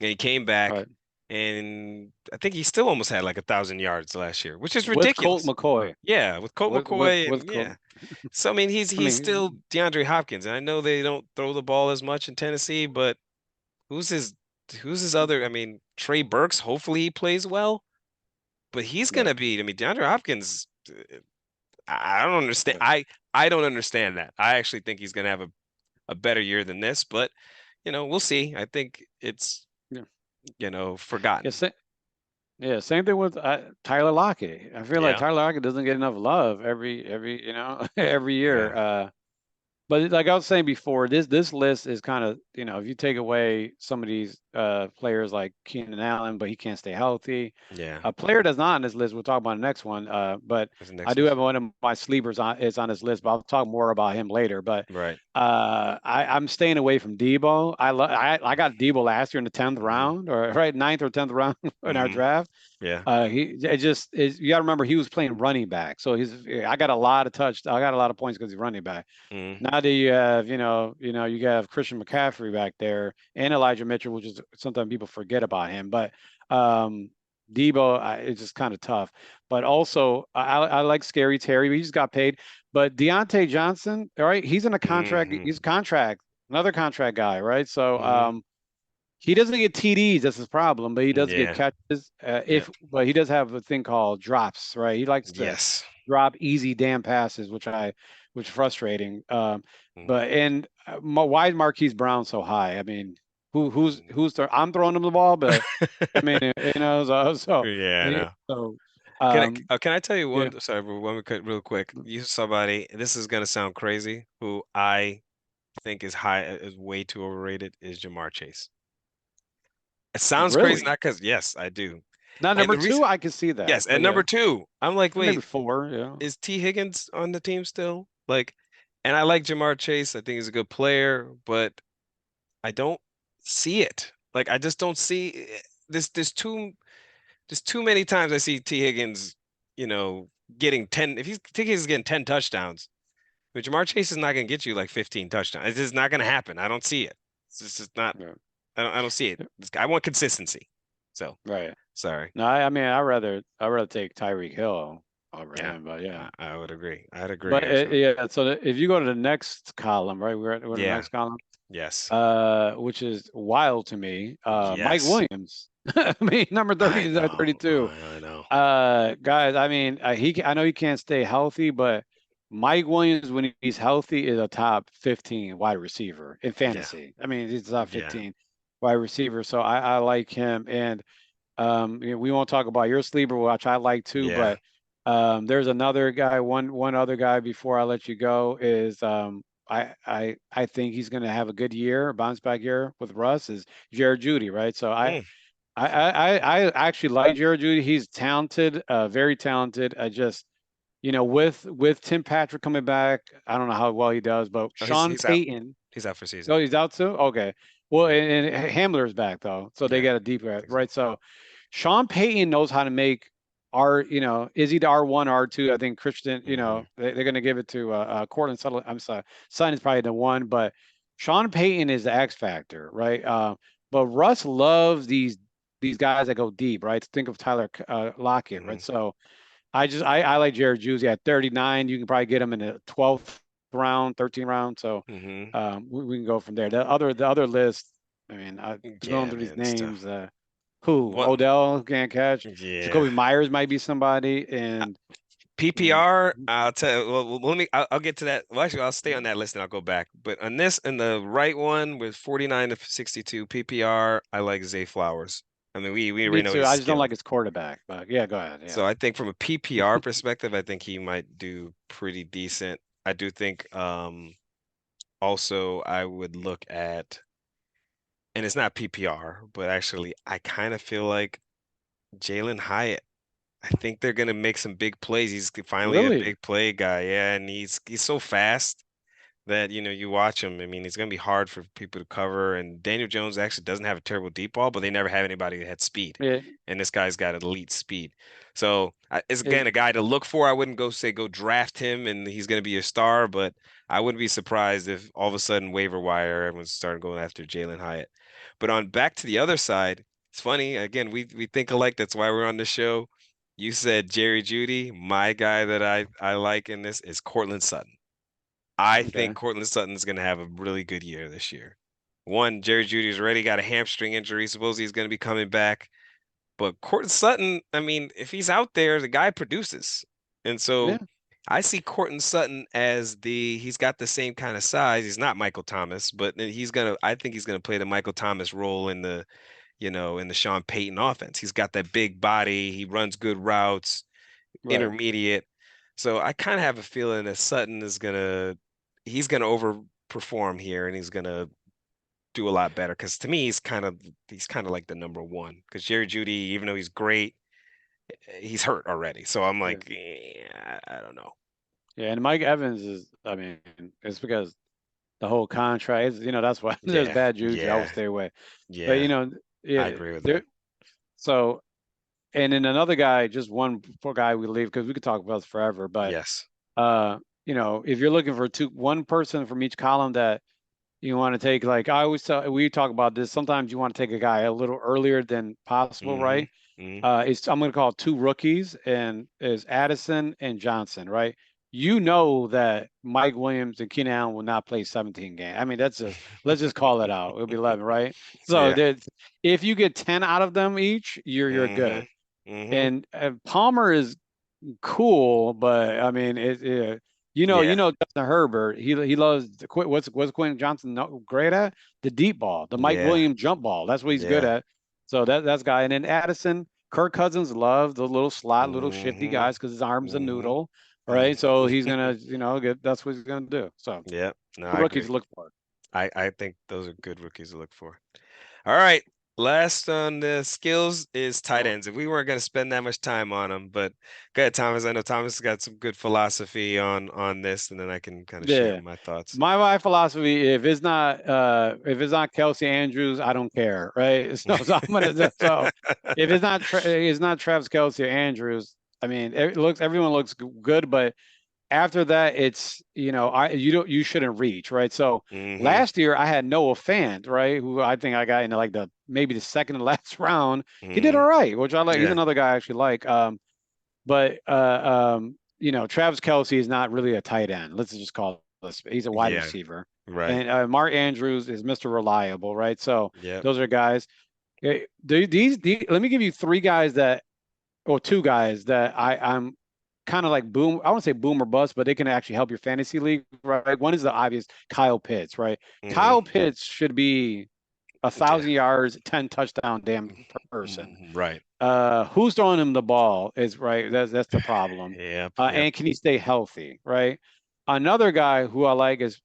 And he came back, Right. and I think he still almost had like 1,000 yards last year, which is With Colt ridiculous. McCoy. Yeah, with Colt McCoy and With Colt. yeah. So I mean, I he's mean, still DeAndre Hopkins, and I know they don't throw the ball as much in Tennessee, but who's his who's his other? I mean, Trey Burks. Hopefully he plays well, but he's right. gonna be. I mean, DeAndre Hopkins. I don't understand. Yeah. I don't understand that. I actually think he's gonna have a better year than this, but we'll see. I think it's Yeah. Yeah. forgotten. Yeah, same thing with Tyler Lockett. I feel like Yeah, Tyler Lockett doesn't get enough love every every year. yeah, But like I was saying before, this list is kind of if you take away some of these players like Keenan Allen, but he can't stay healthy. yeah. A player that's not on this list, we'll talk about the next one. But What's the I next do one? have one of my sleepers on this list, but I'll talk more about him later. But Right. I'm staying away from Debo. I got Debo last year in the 10th Mm-hmm. round, or right ninth or 10th round in our Mm-hmm. draft. Yeah. He it just is. You got to remember he was playing running back, so I got a lot of I got a lot of points because he's running back. Mm-hmm. Now that you have, you have Christian McCaffrey back there and Elijah Mitchell, which is sometimes people forget about him. But um, Debo, it's just kind of tough. But also, I like Scary Terry. He just got paid. But Deontay Johnson, all right, he's in a contract. Mm-hmm. He's contract, another contract guy, right? So Mm-hmm. he doesn't get TDs. That's his problem, but he does get Yeah. catches. Yeah. But he does have a thing called drops, right? He likes to Yes. drop easy damn passes, which is frustrating. Mm-hmm. But and why is Marquise Brown so high? I mean, I'm throwing him the ball, but I mean, Yeah, I know. so Can I tell you yeah, one? Sorry, but one quick, real quick. You somebody. This is gonna sound crazy. Who I think is way too overrated is Jamar Chase. It sounds crazy, really. not because yes, I do. Now And number the two, reason, I can see that, yes, but and number yeah, two, I'm like, maybe wait, four, yeah, is T. Higgins on the team still? Like, and I like Jamar Chase. I think he's a good player, but I don't see it. Like, I just don't see this. There's too many times I see T. Higgins, getting 10. If T. Higgins is getting 10 touchdowns, but Jamar Chase is not going to get you like 15 touchdowns. It's just not going to happen. I don't see it. It's just not. yeah, I don't see it. I want consistency. So right. sorry. No, I mean, I rather take Tyreek Hill over Yeah, him, but yeah. I would agree. I'd agree But actually. yeah, so if you go to the next column, right? We're the Yeah. next column, Yes. which is wild to me. Mike Yes. Williams. I mean, number 30 I is know. 32. I know. Guys, I mean, I know he can't stay healthy, but Mike Williams, when he's healthy, is a top 15 wide receiver in Yeah. fantasy. I mean, he's top Yeah. 15 wide receiver, so I like him. And we won't talk about your sleeper, which I like too, Yeah. but there's another guy, one other guy before I let you go is I think he's going to have a good year, a bounce back year with Russ is Jared Judy, right? So Mm. I actually like Jared Judy. He's talented, very talented. I just with Tim Patrick coming back, I don't know how well he does, but Oh, Sean he's out. Payton. He's out for season. Oh, he's out too. Okay. Well, Hmm. and Hamler's back though, so they Yeah. got a deep I think so. right. So Sean Payton knows how to make is he the R1, R2? I think Christian, Hmm. they're going to give it to Cortland Sutherland. I'm sorry, Son is probably the one, but Sean Payton is the X factor, right? But Russ loves these guys that go deep, right? Think of Tyler Lockett, right? Hmm. So I like Jared Juicy at 39. You can probably get him in the 12th round, 13th round. So Hmm. we can go from there. The other list, I mean, going Yeah, through these man, it's names. tough. Who? What? Odell can't catch. Yeah. Jacoby Myers might be somebody, and mm, PPR, I'll tell you, well, let me, I'll get to that. Well, actually, I'll stay on that list and I'll go back. But on this, in the right one with 49 to 62 PPR, I like Zay Flowers. I mean, we me already know too. he's I just don't like skilled. his quarterback. But yeah, go ahead. Yeah, So I think from a PPR perspective, I think he might do pretty decent. I do think also I would look at, and it's not PPR, but actually I kind of feel like Jalen Hyatt. I think they're gonna make some big plays. He's finally a really. big play guy, yeah, and he's so fast that you watch him. I mean, it's gonna be hard for people to cover. And Daniel Jones actually doesn't have a terrible deep ball, but they never have anybody that had speed. Yeah, And this guy's got elite speed. So it's it, again a guy to look for. I wouldn't go say go draft him and he's gonna be a star, but I wouldn't be surprised if all of a sudden waiver wire everyone's starting going after Jalen Hyatt. But on back to the other side, it's funny. Again, we think alike. That's why we're on the show. You said Jerry Judy. My guy that I like in this is Cortland Sutton. I think okay. Cortland Sutton is going to have a really good year this year. One, Jerry Judy's already got a hamstring injury. Supposedly he's going to be coming back. But Cortland Sutton, I mean, if he's out there, the guy produces. And Yeah, so I see Cortland Sutton as he's got the same kind of size. He's not Michael Thomas, but I think he's gonna play the Michael Thomas role in the Sean Payton offense. He's got that big body. He runs good routes, right. intermediate. So I kind of have a feeling that he's gonna overperform here and he's gonna do a lot better. Because to me, he's kind of like the number one. Because Jerry Judy, even though he's great, he's hurt already. So I'm Yeah, like, I don't know. yeah. And Mike Evans is, I mean, it's because the whole contract is, that's why there's Yeah, bad juju. I would yeah, stay away. But yeah. I yeah, agree with there. that. So, and then another guy, just one poor guy we leave because we could talk about this forever. But Yes. uh, if you're looking for one person from each column that you want to take, like I always tell, we talk about this. Sometimes you want to take a guy a little earlier than possible, Hmm. right? Hmm. I'm going to call it two rookies, and is Addison and Johnson, right? You know that Mike Williams and Keenan Allen will not play 17 games. I mean, let's just call it out. It'll be 11, right? So Yeah. that if you get 10 out of them each, you're Hmm. good. Hmm. And Palmer is cool, but I mean, Yeah. Justin Herbert. He loves what's Quentin Johnson great at? The deep ball, the Mike Yeah. Williams jump ball. That's what he's good Yeah. at. So that's guy. And then Addison, Kirk Cousins loves the little slot, little shifty Hmm. guys because his arm's a Hmm. noodle, Hmm. right? So he's gonna, that's what he's gonna do. So Yeah. No, two I rookies agree. to look for. I think those are good rookies to look for. All right. Last on the skills is tight Well, ends. If we weren't going to spend that much time on them, but go ahead, Thomas. I know Thomas has got some good philosophy on this, and then I can kind of share yeah. my thoughts. My philosophy, if it's not Kelsey Andrews, I don't care, right? So I'm gonna so if it's not Travis Kelsey or Andrews, I mean everyone looks good, but after that it's you shouldn't reach, right? So Hmm. last year I had Noah Fant, right, who I think I got into like the maybe the second to last round. He did Hmm. all right, which I like. He's Yeah. another guy I actually like. But Travis Kelsey is not really a tight end. Let's just call this. He's a wide Yeah. receiver, Right. and Mark Andrews is Mr. Reliable, right? So Yep. those are guys. These let me give you three guys or two guys that I'm kind of like boom. I won't say boom or bust, but they can actually help your fantasy league, right? One is the obvious Kyle Pitts, right? Hmm. Kyle Pitts should be a Yeah. 1,000 yards, 10 touchdown damn person. Right. Who's throwing him the ball is right. That's the problem. Yep. Yep. And can he stay healthy? Right. Another guy who I like is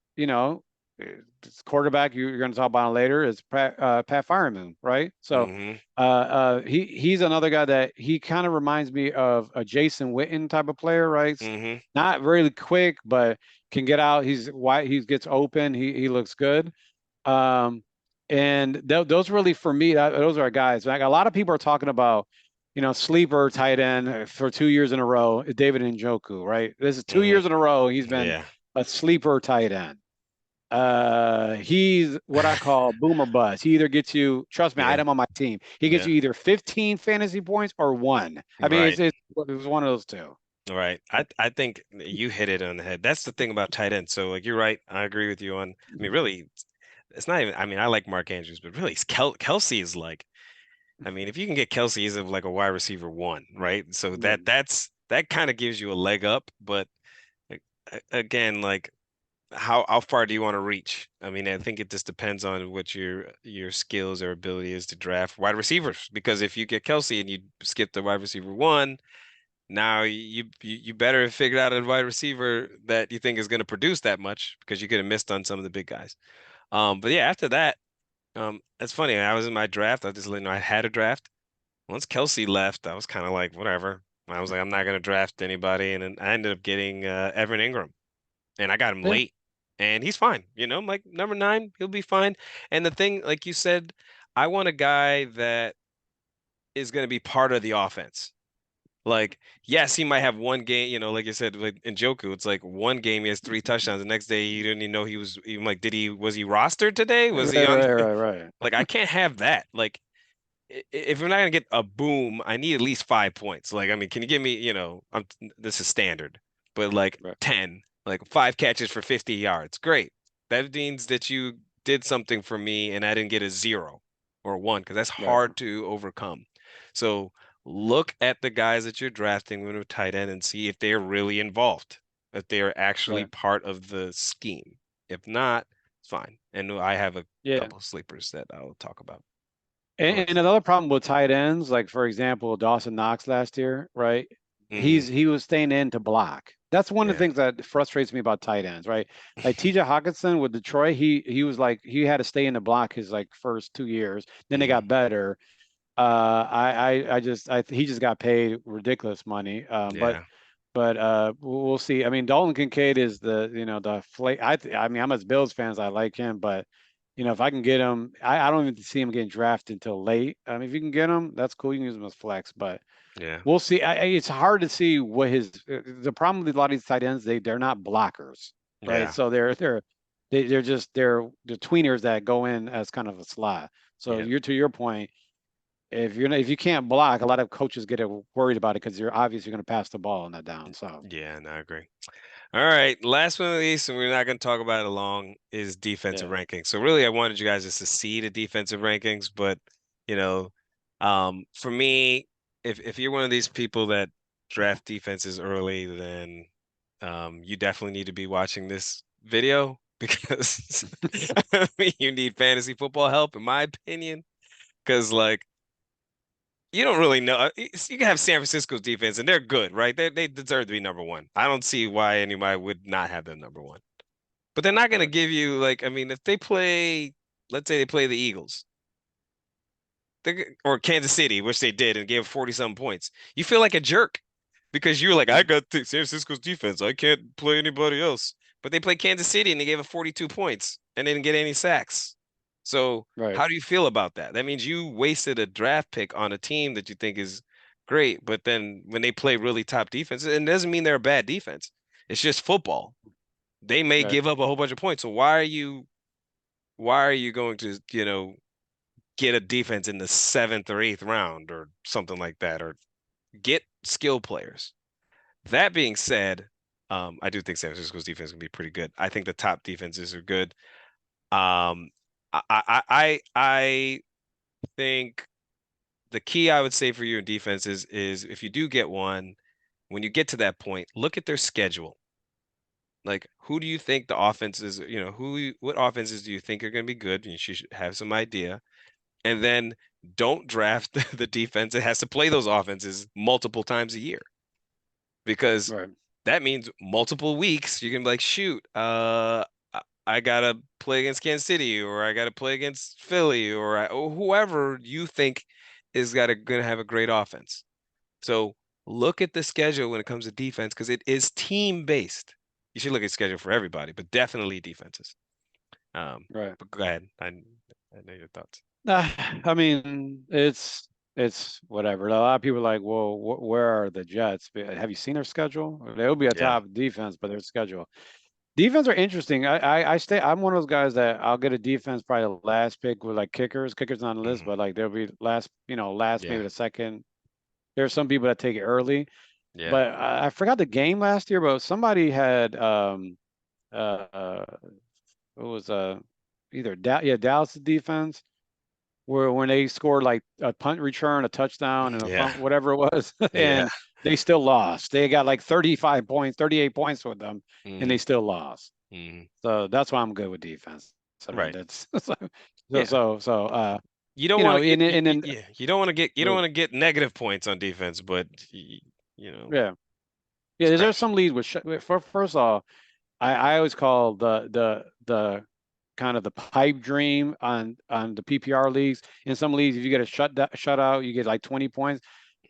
this quarterback you're going to talk about later is Pat Fireman. Right. So Hmm. he's another guy that he kind of reminds me of a Jason Witten type of player. Right. Hmm. Not really quick, but can get out. He's wide. He gets open. He looks good. Um, and those really for me, those are guys. Like a lot of people are talking about, sleeper tight end for 2 years in a row is David Njoku, right? This is two Hmm. years in a row he's been Yeah. a sleeper tight end. He's what I call boomer bust. He either gets you, trust me, I had Yeah. him on my team. He gets Yeah. you either 15 fantasy points or one. I mean, Right. it was one of those two. Right. I think you hit it on the head. That's the thing about tight end. So like you're right. I agree with you on. I mean, really, it's not even. I mean, I like Mark Andrews, but really, Kelsey is like. I mean, if you can get Kelsey, he's like a wide receiver one, right? So Yeah, that kind of gives you a leg up. But again, like how far do you want to reach? I mean, I think it just depends on what your skills or ability is to draft wide receivers. Because if you get Kelsey and you skip the wide receiver one, now you better have figured out a wide receiver that you think is going to produce that much because you could have missed on some of the big guys. But yeah, after that, it's funny. I was in my draft. I just let you know I had a draft. Once Kelsey left, I was kind of like, whatever. I was like, I'm not going to draft anybody, and then I ended up getting Evan Ingram, and I got him yeah, late, and he's fine. I'm like number nine, he'll be fine. And the thing, like you said, I want a guy that is going to be part of the offense. Like, yes, he might have one game, like you said, like in Joku, it's like one game he has three touchdowns. The next day you didn't even know he was even like, was he rostered today? Was he right, on? right, right, right, Like, I can't have that. Like, if we're not gonna get a boom, I need at least 5 points. Like, I mean, can you give me, this is standard, but like right, 10, like five catches for 50 yards. Great. That means that you did something for me and I didn't get a zero or one because that's right, hard to overcome. So look at the guys that you're drafting with a tight end and see if they're really involved, if they are actually right. part of the scheme. If not, it's fine. And I have a Yeah. couple sleepers that I'll talk about. Go And, ahead. and another problem with tight ends, like for example, Dawson Knox last year, right? Hmm. He was staying in to block. That's one of the Yeah. things that frustrates me about tight ends, right? Like TJ Hawkinson with Detroit, he was like he had to stay in to block his like first 2 years. Then they Hmm. got better. He just got paid ridiculous money. Yeah. We'll see. I mean, Dalton Kincaid is the flake. I mean, I'm as Bills fans, I like him, but if I can get him, I don't even see him getting drafted until late. If you can get him, that's cool. You can use him as flex, but Yeah. we'll see. It's hard to see what the problem with a lot of these tight ends. They're not blockers, right? Yeah. So they're the tweeners that go in as kind of a slot. So Yeah. you're to your point, if you can't block, a lot of coaches get worried about it because you're obviously going to pass the ball on that down. So Yeah, no, I agree. All right, last one of these, and we're not going to talk about it long, is defensive yeah, rankings. So really, I wanted you guys just to see the defensive rankings, but you know, for me, if you're one of these people that draft defenses early, then you definitely need to be watching this video because I mean, you need fantasy football help, in my opinion, because like you don't really know. You can have San Francisco's defense, and they're good, right? They deserve to be number one. I don't see why anybody would not have them number one. But they're not going to right, give you like, I mean, if they play, let's say they play the Eagles or Kansas City, which they did and gave 40 some points, you feel like a jerk because you're like, I got San Francisco's defense. I can't play anybody else. But they played Kansas City and they gave it 42 points and they didn't get any sacks. So right, how do you feel about that? That means you wasted a draft pick on a team that you think is great, but then when they play really top defense, it doesn't mean they're a bad defense. It's just football. They may right, give up a whole bunch of points. So why are you going to, get a defense in the seventh or eighth round or something like that, or get skill players? That being said, I do think San Francisco's defense can be pretty good. I think the top defenses are good. Um, I think the key I would say for you in defense is if you do get one, when you get to that point, look at their schedule. Like, who do you think the offenses, what offenses do you think are going to be good? You should have some idea. And then don't draft the defense that has to play those offenses multiple times a year because right, that means multiple weeks you can be like, shoot, I gotta play against Kansas City or I gotta play against Philly or whoever you think is gonna have a great offense. So look at the schedule when it comes to defense because it is team based. You should look at schedule for everybody, but definitely defenses. right. But go ahead. I know your thoughts. I mean, it's. it's whatever. A lot of people are like, well, where are the Jets? Have you seen their schedule? They'll be a Yeah. top defense, but their schedule. Defense are interesting. I'm one of those guys that I'll get a defense probably the last pick with like kickers. Kickers not on the list, Hmm. but like they'll be last, last Yeah. maybe the second. There's some people that take it early, Yeah. but I forgot the game last year. But somebody had it was either Dallas defense where when they scored like a punt return, a touchdown, and a Yeah. fumble, whatever it was, Yeah. and they still lost. They got like 35 points, 38 points with them, and they Hmm. still lost. Hmm. So that's why I'm good with defense. I mean, Right. that's Yeah. You don't want to get and then yeah, you don't want to get you don't the want to get negative points on defense, but you know, yeah it's yeah. There's crapshoot. some leads with first off, I always call the kind of the pipe dream on the PPR leagues. In some leagues, if you get a shutout, you get like 20 points.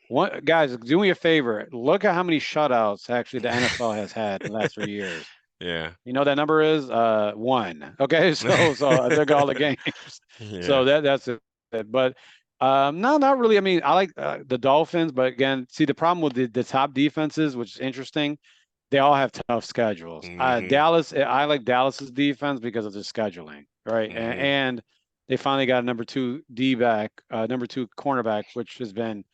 One guys, do me a favor. Look at how many shutouts actually the NFL has had in the last 3 years. Yeah. You know that number is one. Okay, so I took all the games. Yeah. So that's it. But no, not really. I mean, I like the Dolphins, but again, see the problem with the top defenses, which is interesting. They all have tough schedules. Hmm. Dallas, I like Dallas's defense because of the scheduling, right? Hmm. And they finally got a number two D back, number two cornerback, which has been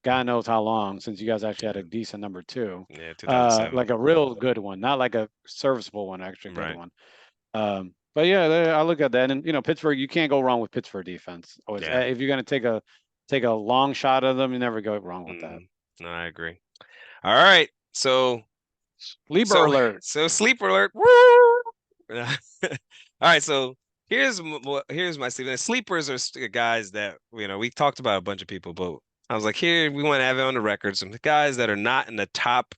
God knows how long since you guys actually had a decent number two, Yeah, 2007. like a real good one, not like a serviceable one, actually a good Right. one. But yeah, I look at that, and Pittsburgh, you can't go wrong with Pittsburgh defense. Always, Yeah. if you're going to take a long shot at them, you never go wrong with that. Hmm. No, I agree. All right. So Lieber so alert. so sleeper alert. Woo! All right, so here's my sleeper. Sleepers are guys that we talked about a bunch of people, but I was like, here we want to have it on the record. Some guys that are not in the top,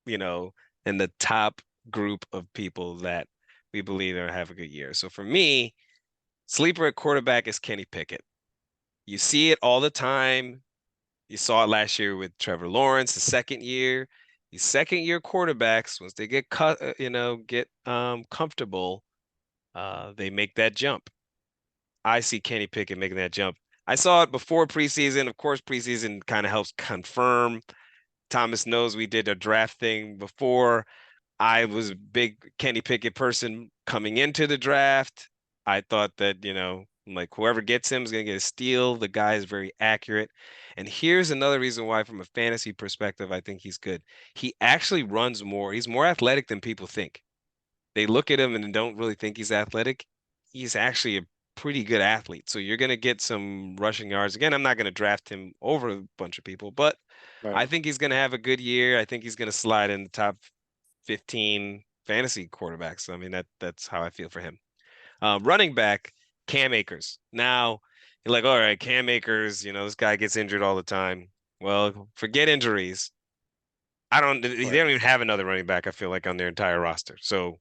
you know, in the top group of people that we believe are have a good year. So for me, sleeper at quarterback is Kenny Pickett. You see it all the time. You saw it last year with Trevor Lawrence, the second year. These second year quarterbacks, once they get get comfortable, they make that jump. I see Kenny Pickett making that jump. I saw it before preseason. Of course, preseason kind of helps confirm. Thomas knows we did a draft thing before. I was a big Kenny Pickett person coming into the draft. I thought that, like whoever gets him is going to get a steal. The guy is very accurate. And here's another reason why, from a fantasy perspective, I think he's good. He actually runs more. He's more athletic than people think. They look at him and don't really think he's athletic. He's actually a pretty good athlete. So you're going to get some rushing yards. Again, I'm not going to draft him over a bunch of people, but Right. I think he's going to have a good year. I think he's going to slide in the top 15 fantasy quarterbacks. I mean, that's how I feel for him. Running back, Cam Akers. Now, you're like, all right, Cam Akers, this guy gets injured all the time. Well, forget injuries. They Right. don't even have another running back, I feel like, on their entire roster. So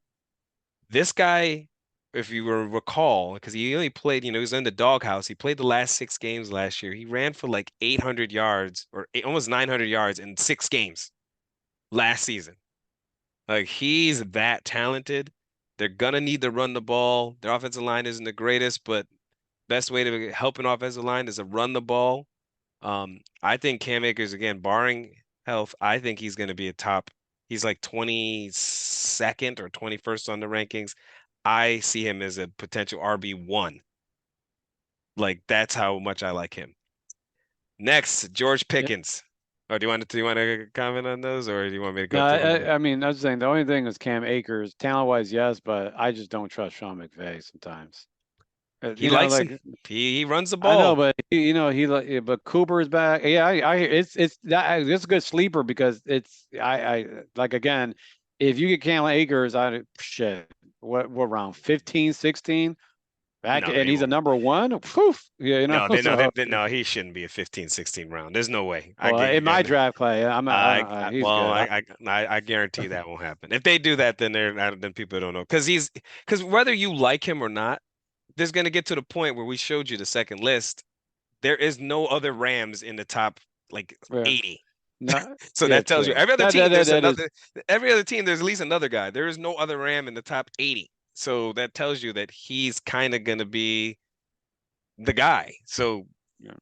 this guy, if you recall, because he only played, he was in the doghouse. He played the last 6 games last year. He ran for like 800 yards or almost 900 yards in 6 games last season. Like he's that talented. They're gonna need to run the ball. Their offensive line isn't the greatest, but best way to help an offensive line is to run the ball. I think Cam Akers, again, barring health, I think he's gonna be a top. He's like 22nd or 21st on the rankings. I see him as a potential RB1. Like that's how much I like him. Next, George Yeah. Pickens. Oh, do you want to comment on those, or do you want me to No, go through them? I mean, I was saying the only thing is Cam Akers, talent wise, yes, but I just don't trust Sean McVay sometimes. He likes him. Like He runs the I know, ball. but he like, but Cooper is back. Yeah, it's a good sleeper because I like again, if you get Cam Akers, shit, what round 15, 16 back, No, and they he's a won't. number one. Poof, yeah, No, they no, so no. He shouldn't be a 15, 16 round. There's no way. I well give you in guys. my draft clay, he's Well, good. I guarantee that won't happen. If they do that, then people don't know because whether you like him or not, there's gonna get to the point where we showed you the second list. There is no other Rams in the top like Yeah, 80. no, So yeah, that tells you true. every other team, there's at least another guy. There is no other Ram in the top 80. So that tells you that he's kind of gonna be the guy. So Yeah.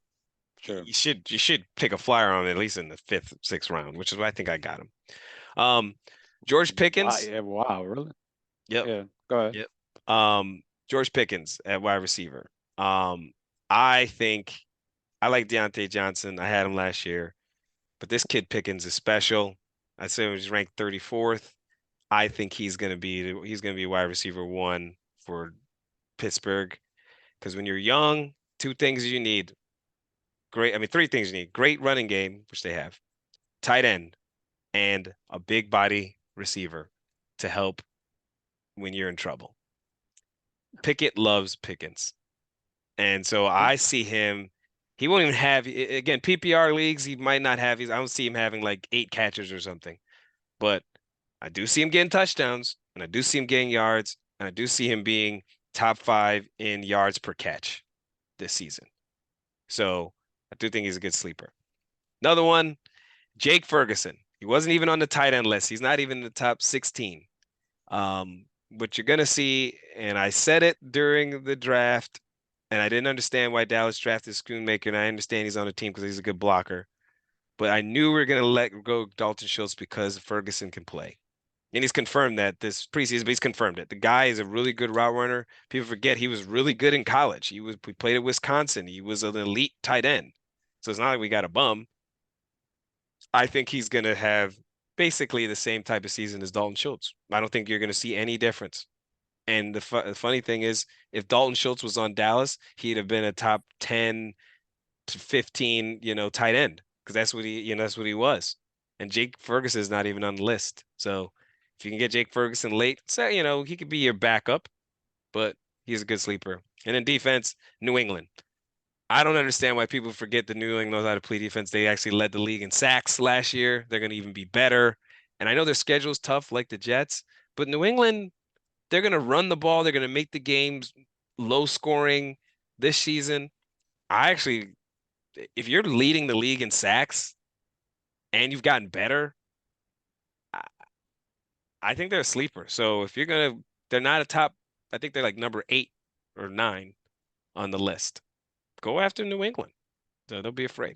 Sure. you should pick a flyer on him at least in the fifth, sixth round, which is what I think I got him. Um, George Wow. Pickens. Yeah. Wow. Really? Yep. Yeah. Go ahead. Yep. George Pickens at wide receiver. I think I like Deontay Johnson. I had him last year, but this kid Pickens is special. I say he's ranked 34th. I think he's gonna be wide receiver one for Pittsburgh. Because when you're young, two things you need. Three things you need. Great running game, which they have, tight end, and a big body receiver to help when you're in trouble. Pickett loves Pickens. And so I see him, he won't even have, again, PPR leagues, he might not have, I don't see him having like 8 catches or something. But I do see him getting touchdowns, and I do see him getting yards, and I do see him being top 5 in yards per catch this season. So I do think he's a good sleeper. Another one, Jake Ferguson. He wasn't even on the tight end list. He's not even in the top 16. What you're gonna see, and I said it during the draft, and I didn't understand why Dallas drafted Schoonmaker, and I understand he's on the team because he's a good blocker. But I knew we were gonna let go Dalton Schultz because Ferguson can play. And he's confirmed that this preseason, but he's confirmed it. The guy is a really good route runner. People forget he was really good in college. We played at Wisconsin. He was an elite tight end. So it's not like we got a bum. I think he's gonna have basically the same type of season as Dalton Schultz. I don't think you're gonna see any difference. And the funny thing is, if Dalton Schultz was on Dallas, he'd have been a top 10 to 15, tight end because that's what he was. And Jake Ferguson is not even on the list. So if you can get Jake Ferguson late, say, he could be your backup, but he's a good sleeper. And in defense, New England. I don't understand why people forget that New England knows how to play defense. They actually led the league in sacks last year. They're going to even be better. And I know their schedule's tough like the Jets, but New England, they're going to run the ball. They're going to make the games low scoring this season. I actually, if you're leading the league in sacks and you've gotten better, I, I think they're a sleeper. So if they're not a top, I think they're like number 8 or 9 on the list. Go after New England. So they'll be afraid.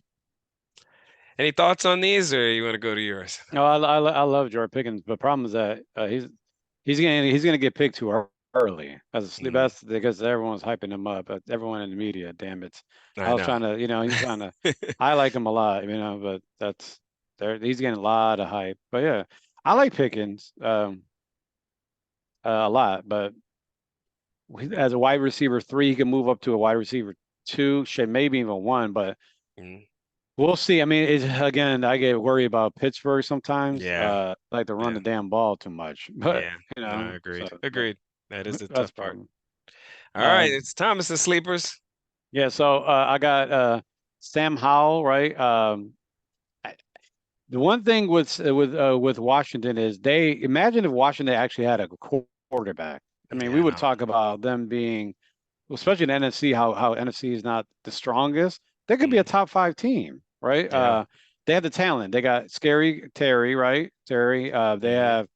Any thoughts on these, or you want to go to yours? No, I love George Pickens, but problem is that he's gonna get picked too early as a sleep. Mhm. That's because everyone's hyping him up. Everyone in the media, damn it. I I was know. trying to, he's trying to. I like him a lot, but that's there. He's getting a lot of hype. But yeah, I like Pickens a lot. But as a wide receiver 3, he can move up to a wide receiver 2, shit, maybe even 1. But Mhm. we'll see. I mean, again, I get worried about Pittsburgh sometimes. Yeah, Like to run yeah, the damn ball too much. But yeah. you No, know, so agreed. but Agreed. That is the that's tough the part. problem. All right, Um, it's Thomas's sleepers. yeah. So I got Sam Howell, right? The one thing with Washington is they imagine if Washington actually had a quarterback. I mean, Yeah, we I would know. talk about them being, especially in the NFC, how NFC is not the strongest. They could be a Mhm. top 5 team, right? Yeah. They have the talent. They got Scary Terry, right? Terry. They Hmm. have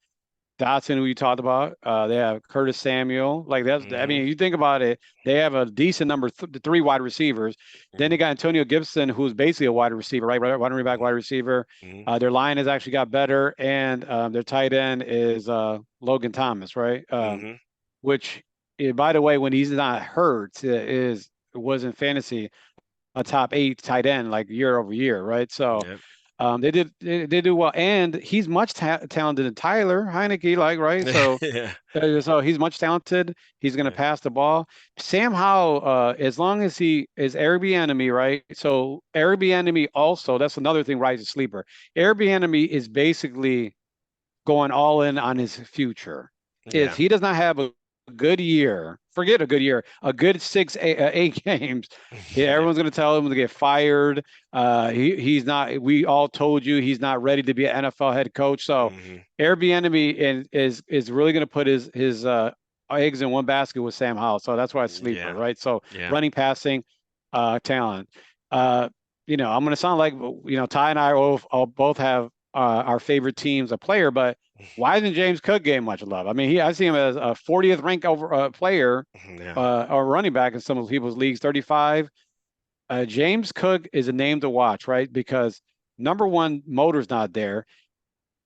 Dotson, who you talked about. They have Curtis Samuel. Like that's, I Hmm. mean, you think about it, they have a decent number, 3 wide receivers. Then they Hmm. got Antonio Gibson, who's basically a wide receiver, right? Running back, wide receiver. Hmm. Their line has actually got better, and their tight end is Logan Thomas, right? Hmm. Which, by the way, when he's not hurt, was in fantasy a top 8 tight end like year over year, right? So Yep. they do well, and he's much talented than Tyler Heineke, like right. So Yeah. he's much talented. He's going to Yeah. pass the ball. Sam Howell, as long as he is Airbnb, right? So Airbnb also, that's another thing, right? As a sleeper. Airbnb is basically going all in on his future. If Yeah. he does not have a good year, forget a good year, a good 8 games, yeah, Yeah. everyone's going to tell him to get fired. He's not. We all told you he's not ready to be an NFL head coach. So Hmm. Airbnb is really going to put his eggs in one basket with Sam Howell. So that's why it's sleeper, Yeah. right? So Yeah. running, passing, talent. Uh, I'm going to sound like Ty and I all both have our favorite teams a player, but why isn't James Cook getting much love? I mean, I see him as a 40th ranked over player Yeah. or running back in some of people's leagues, 35. James Cook is a name to watch, right? Because number one, motor's not there.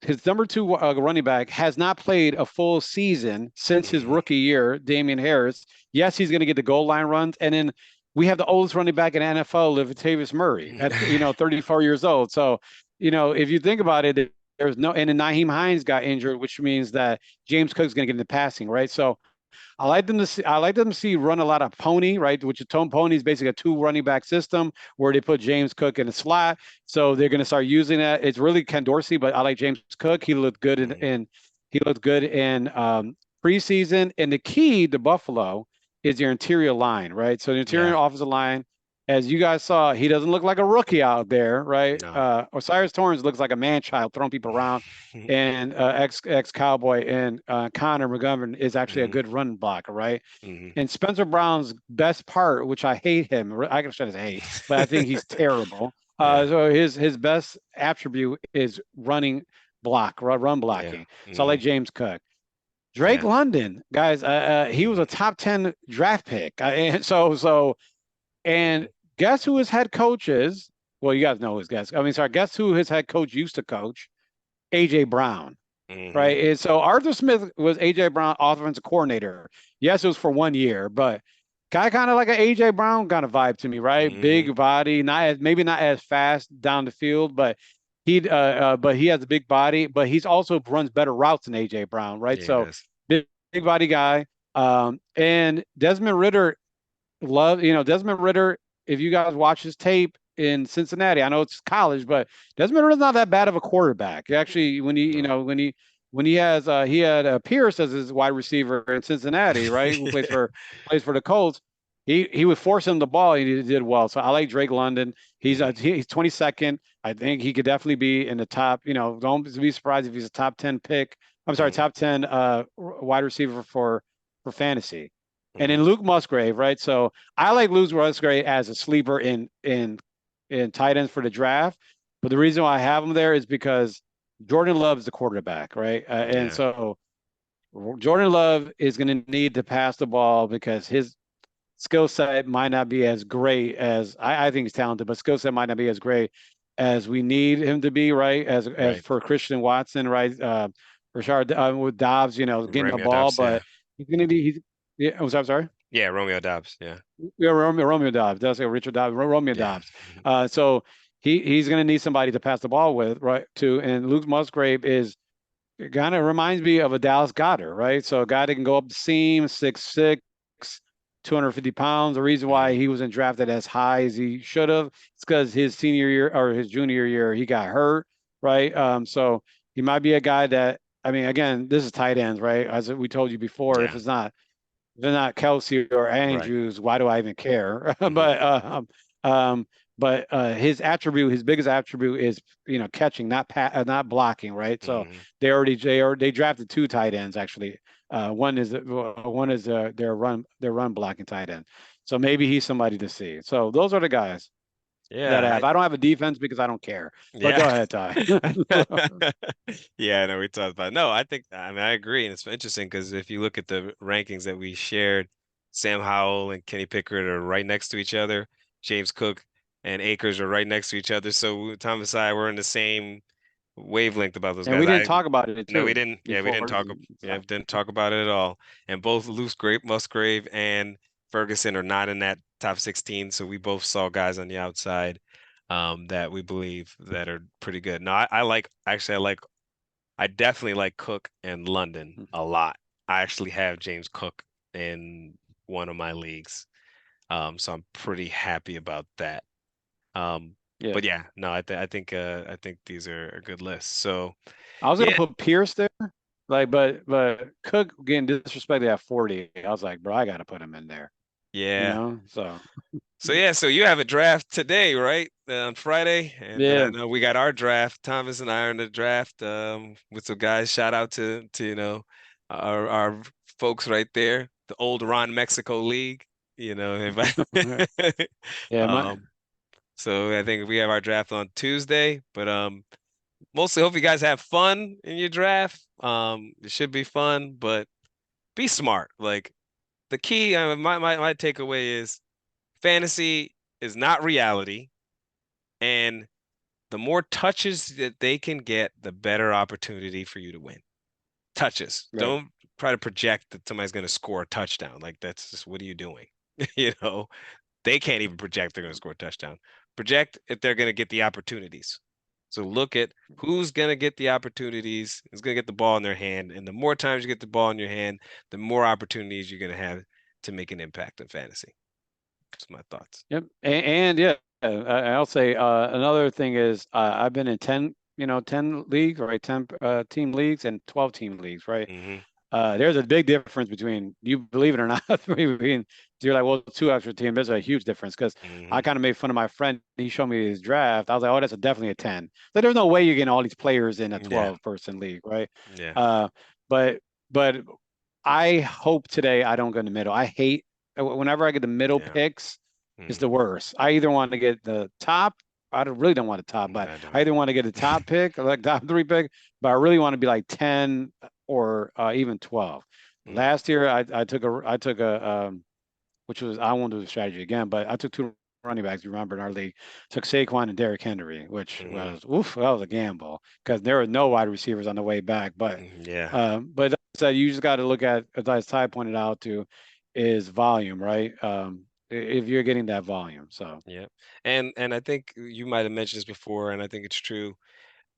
His number two running back has not played a full season since his Hmm. rookie year, Damian Harris. Yes, he's going to get the goal line runs, and then we have the oldest running back in NFL, Latavius Murray, at 34 years old. So, if you think about it, there's no, and then Naheem Hines got injured, which means that James Cook's going to get into passing, right? So I like them to see run a lot of pony, right? Which is tone pony is basically a two running back system where they put James Cook in a slot. So they're going to start using that. It's really Ken Dorsey, but I like James Cook. He looked good Hmm. he looked good in preseason. And the key to Buffalo is your interior line, right? So the interior Yeah. offensive line, as you guys saw, he doesn't look like a rookie out there, right? No. Osiris Torrance looks like a man child throwing people around, and ex Cowboy, and Connor McGovern is actually a Hmm. good run blocker, right? Hmm. And Spencer Brown's best part, which I hate him, I can say hate, but I think he's terrible. Yeah. So his best attribute is run Yeah. blocking. So I like Hmm. James Cook. Drake Yeah. London, guys, he was Hmm. a top 10 draft pick. And guess who his head coach is? Well, you guys know his guess. I mean, sorry, guess who his head coach used to coach? AJ Brown, Hmm. right? And so Arthur Smith was AJ Brown offensive coordinator. Yes, it was for 1 year, but kind of like an AJ Brown kind of vibe to me, right? Hmm. Big body, maybe not as fast down the field, but he has a big body, but he's also runs better routes than AJ Brown, right? Yeah, he So does. big body guy. And Desmond Ritter. If you guys watch his tape in Cincinnati, I know it's college, but Desmond Ritter's not that bad of a quarterback. Actually, No. when he had Pierce as his wide receiver in Cincinnati, right? Who plays for the Colts. He would force him the ball. And he did well. So I like Drake London. Hmm. He's 22nd. I think he could definitely be in the top. Don't be surprised if he's a top 10 pick. I'm sorry, Hmm. top 10 wide receiver for fantasy. And Hmm. then Luke Musgrave, right? So I like Luke Musgrave as a sleeper in tight ends for the draft. But the reason why I have him there is because Jordan Love is the quarterback, right? And Yeah. so Jordan Love is going to need to pass the ball because his skill set might not be as great as I think he's talented, but skill set might not be as great as we need him to be, right? As Right. for Christian Watson, right? Richard with Dobbs, getting the Romeo ball, Dobbs. Yeah. but he's going to be. Yeah, I'm sorry. Yeah. Romeo Dobbs. Yeah. Yeah, Romeo Dobbs. That's say Richard Dobbs. Romeo Yeah. Dobbs. So he's going to need somebody to pass the ball with, right? Too. And Luke Musgrave is kind of reminds me of a Dallas Goddard, right? So a guy that can go up the seam, 6'6", 250 pounds. The reason why Hmm. he wasn't drafted as high as he should have, it's because his senior year or his junior year he got hurt, right? So he might be a guy that. I mean, again, this is tight ends, right? As we told you before, Yeah. if it's not Kelsey or Right. Andrews, why do I even care? Hmm. Um, his biggest attribute is catching, not blocking, right? So Hmm. they drafted two tight ends actually. One is their run blocking tight end. So maybe he's somebody to see. So those are the guys that I Yeah. have. I don't have a defense because I don't care. But Yeah. go ahead, Ty. Yeah, I know we talked about. No, I mean I agree, and it's interesting because if you look at the rankings that we shared, Sam Howell and Kenny Pickett are right next to each other. James Cook and Akers are right next to each other. So Thomas and I were in the same wavelength about those And guys. we didn't talk about it No, we too didn't. Yeah, we didn't before. talk. Yeah, didn't talk about it at all. And both Musgrave and Ferguson are not in that top 16. So we both saw guys on the outside that we believe that are pretty good. No, I definitely like Cook and London a lot. I actually have James Cook in one of my leagues. So I'm pretty happy about that. Um, Yeah. but yeah, no, I think these are a good lists. So I was gonna yeah, put Pierce there, like, but Cook getting disrespected at 40. I was like, bro, I gotta put him in there, yeah. So So yeah, so you have a draft today, right? On Friday, and I yeah. know we got our draft. Thomas and I are in the draft with some guys. Shout out to our folks right there, the old Ron Mexico League. If Yeah, um, so I think we have our draft on Tuesday, but mostly hope you guys have fun in your draft. It should be fun, but be smart. Like the key, my takeaway is fantasy. is not reality, and the more touches that they can get, the better opportunity for you to win. Touches. Right. Don't try to project that somebody's going to score a touchdown. Like that's just what are you doing? You know, they can't even project they're going to score a touchdown. Project if they're going to get the opportunities. So look at who's going to get the opportunities, who's going to get the ball in their hand. And the more times you get the ball in your hand, the more opportunities you're going to have to make an impact in fantasy. That's my thoughts. Yep. And yeah, I'll say another thing is I've been in 10, 10 leagues, right? 10 team leagues and 12 team leagues, right? Hmm. There's a big difference between, you believe it or not, between, you're like, well, two extra team. There's a huge difference because I Hmm. kind of made fun of my friend. He showed me his draft. I was like, oh, that's definitely a 10. But there's no way you're getting all these players in a Yeah. 12-person league, right? Yeah. Uh, but but I hope today I don't go in the middle. I hate whenever I get the middle Yeah. picks, it's the Hmm. worst. I either want to get the top. Really don't want the top, but I I don't. either want to get a top pick, like top three pick, but I really want to be like 10 or even 12. Mm, Last year, I took a which was I won't do the strategy again, but I took two running backs. You remember in our league, took Saquon and Derrick Henry, which mhm, was oof, that was a gamble because there were no wide receivers on the way back. But yeah. but so you just got to look at, as Ty pointed out, to is volume, right? If you're getting that volume, so Yeah. And I think you might have mentioned this before, and I think it's true.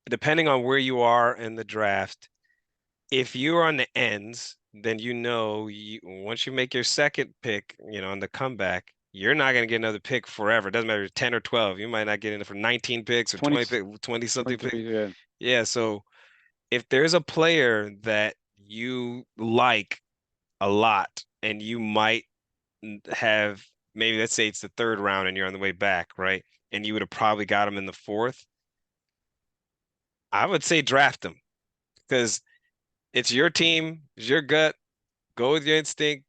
Depending on where you are in the draft, if you're on the ends, then once you make your second pick, on the comeback, you're not going to get another pick forever. It doesn't matter if it's 10 or 12. You might not get in it for 19 picks or 20, 20 something picks. 23, yeah. Yeah, so if there's a player that you like a lot and you might have maybe let's say it's the third round and you're on the way back, right? And you would have probably got him in the fourth. I would say draft him because it's your team, it's your gut. Go with your instinct.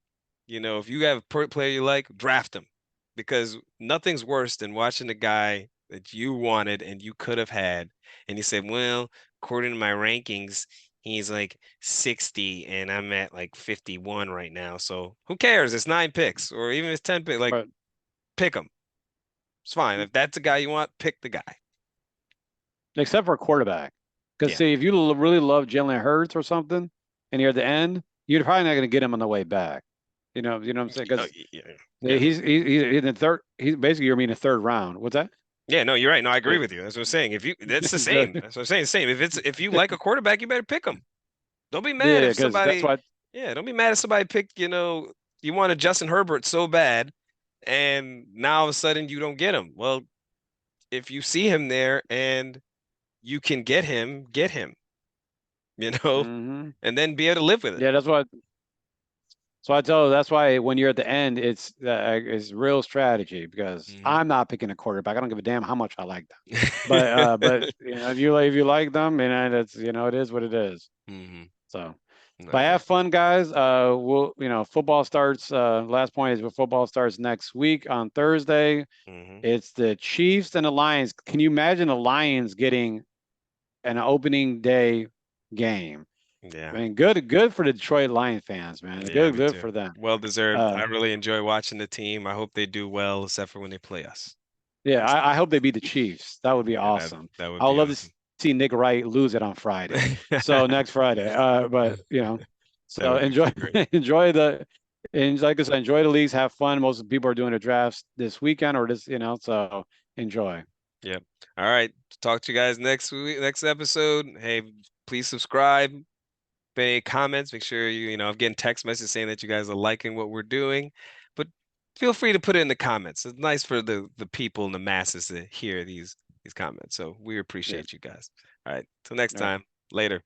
If you have a player you like, draft him because nothing's worse than watching the guy that you wanted and you could have had, and you said, "Well, according to my rankings, he's like 60 and I'm at like 51 right now. So who cares? It's 9 picks or even if it's 10 picks. Like But pick him. It's fine. If that's the guy you want, pick the guy. except for a quarterback, because Yeah. see, if you really love Jalen Hurts or something, and you're at the end, you're probably not going to get him on the way back. You know what I'm saying? Oh, Because yeah. Yeah. he's in the third. He's basically you're meaning the third round. What's that? Yeah, no, you're right. No, I agree Uh, with you. That's what I'm saying. If you that's the so, same. That's what I'm saying. The same. If you like a quarterback, you better pick him. Don't be mad yeah, if because that's somebody, what. yeah, don't be mad if somebody picked, you wanted Justin Herbert so bad and now all of a sudden you don't get him. Well, if you see him there and you can get him, you know, Hmm. and then be able to live with it. Yeah, that's what. So I tell you, that's why when you're at the end, it's real strategy because Hmm. I'm not picking a quarterback. I don't give a damn how much I like them. But if you like them, and it's it is what it is. Hmm. So. I But got have fun, guys. Football starts. Last point is football starts next week on Thursday. you. Hmm. It's the Chiefs and the Lions. Can you imagine the Lions getting an opening day game? I Yeah. mean, good for the Detroit Lion fans, man. Yeah, me Good too. for them. Well deserved. Uh, I really enjoy watching the team. I hope they do well, except for when they play us. yeah, I hope they beat the Chiefs. That would be Yeah, that awesome. that would I would be love to awesome. see Nick Wright lose it on Friday. So next Friday. But That so would be enjoy great. enjoy the and like I said, enjoy the leagues, have fun. Most people are doing the drafts this weekend or so enjoy. Yep. All right. Talk to you guys next week, next episode. Hey, please subscribe. If any comments, make sure I'm getting text messages saying that you guys are liking what we're doing. But feel free to put it in the comments. It's nice for the people and the masses to hear these comments. So we Yeah. appreciate you guys. All right. Till next All right. time. Later.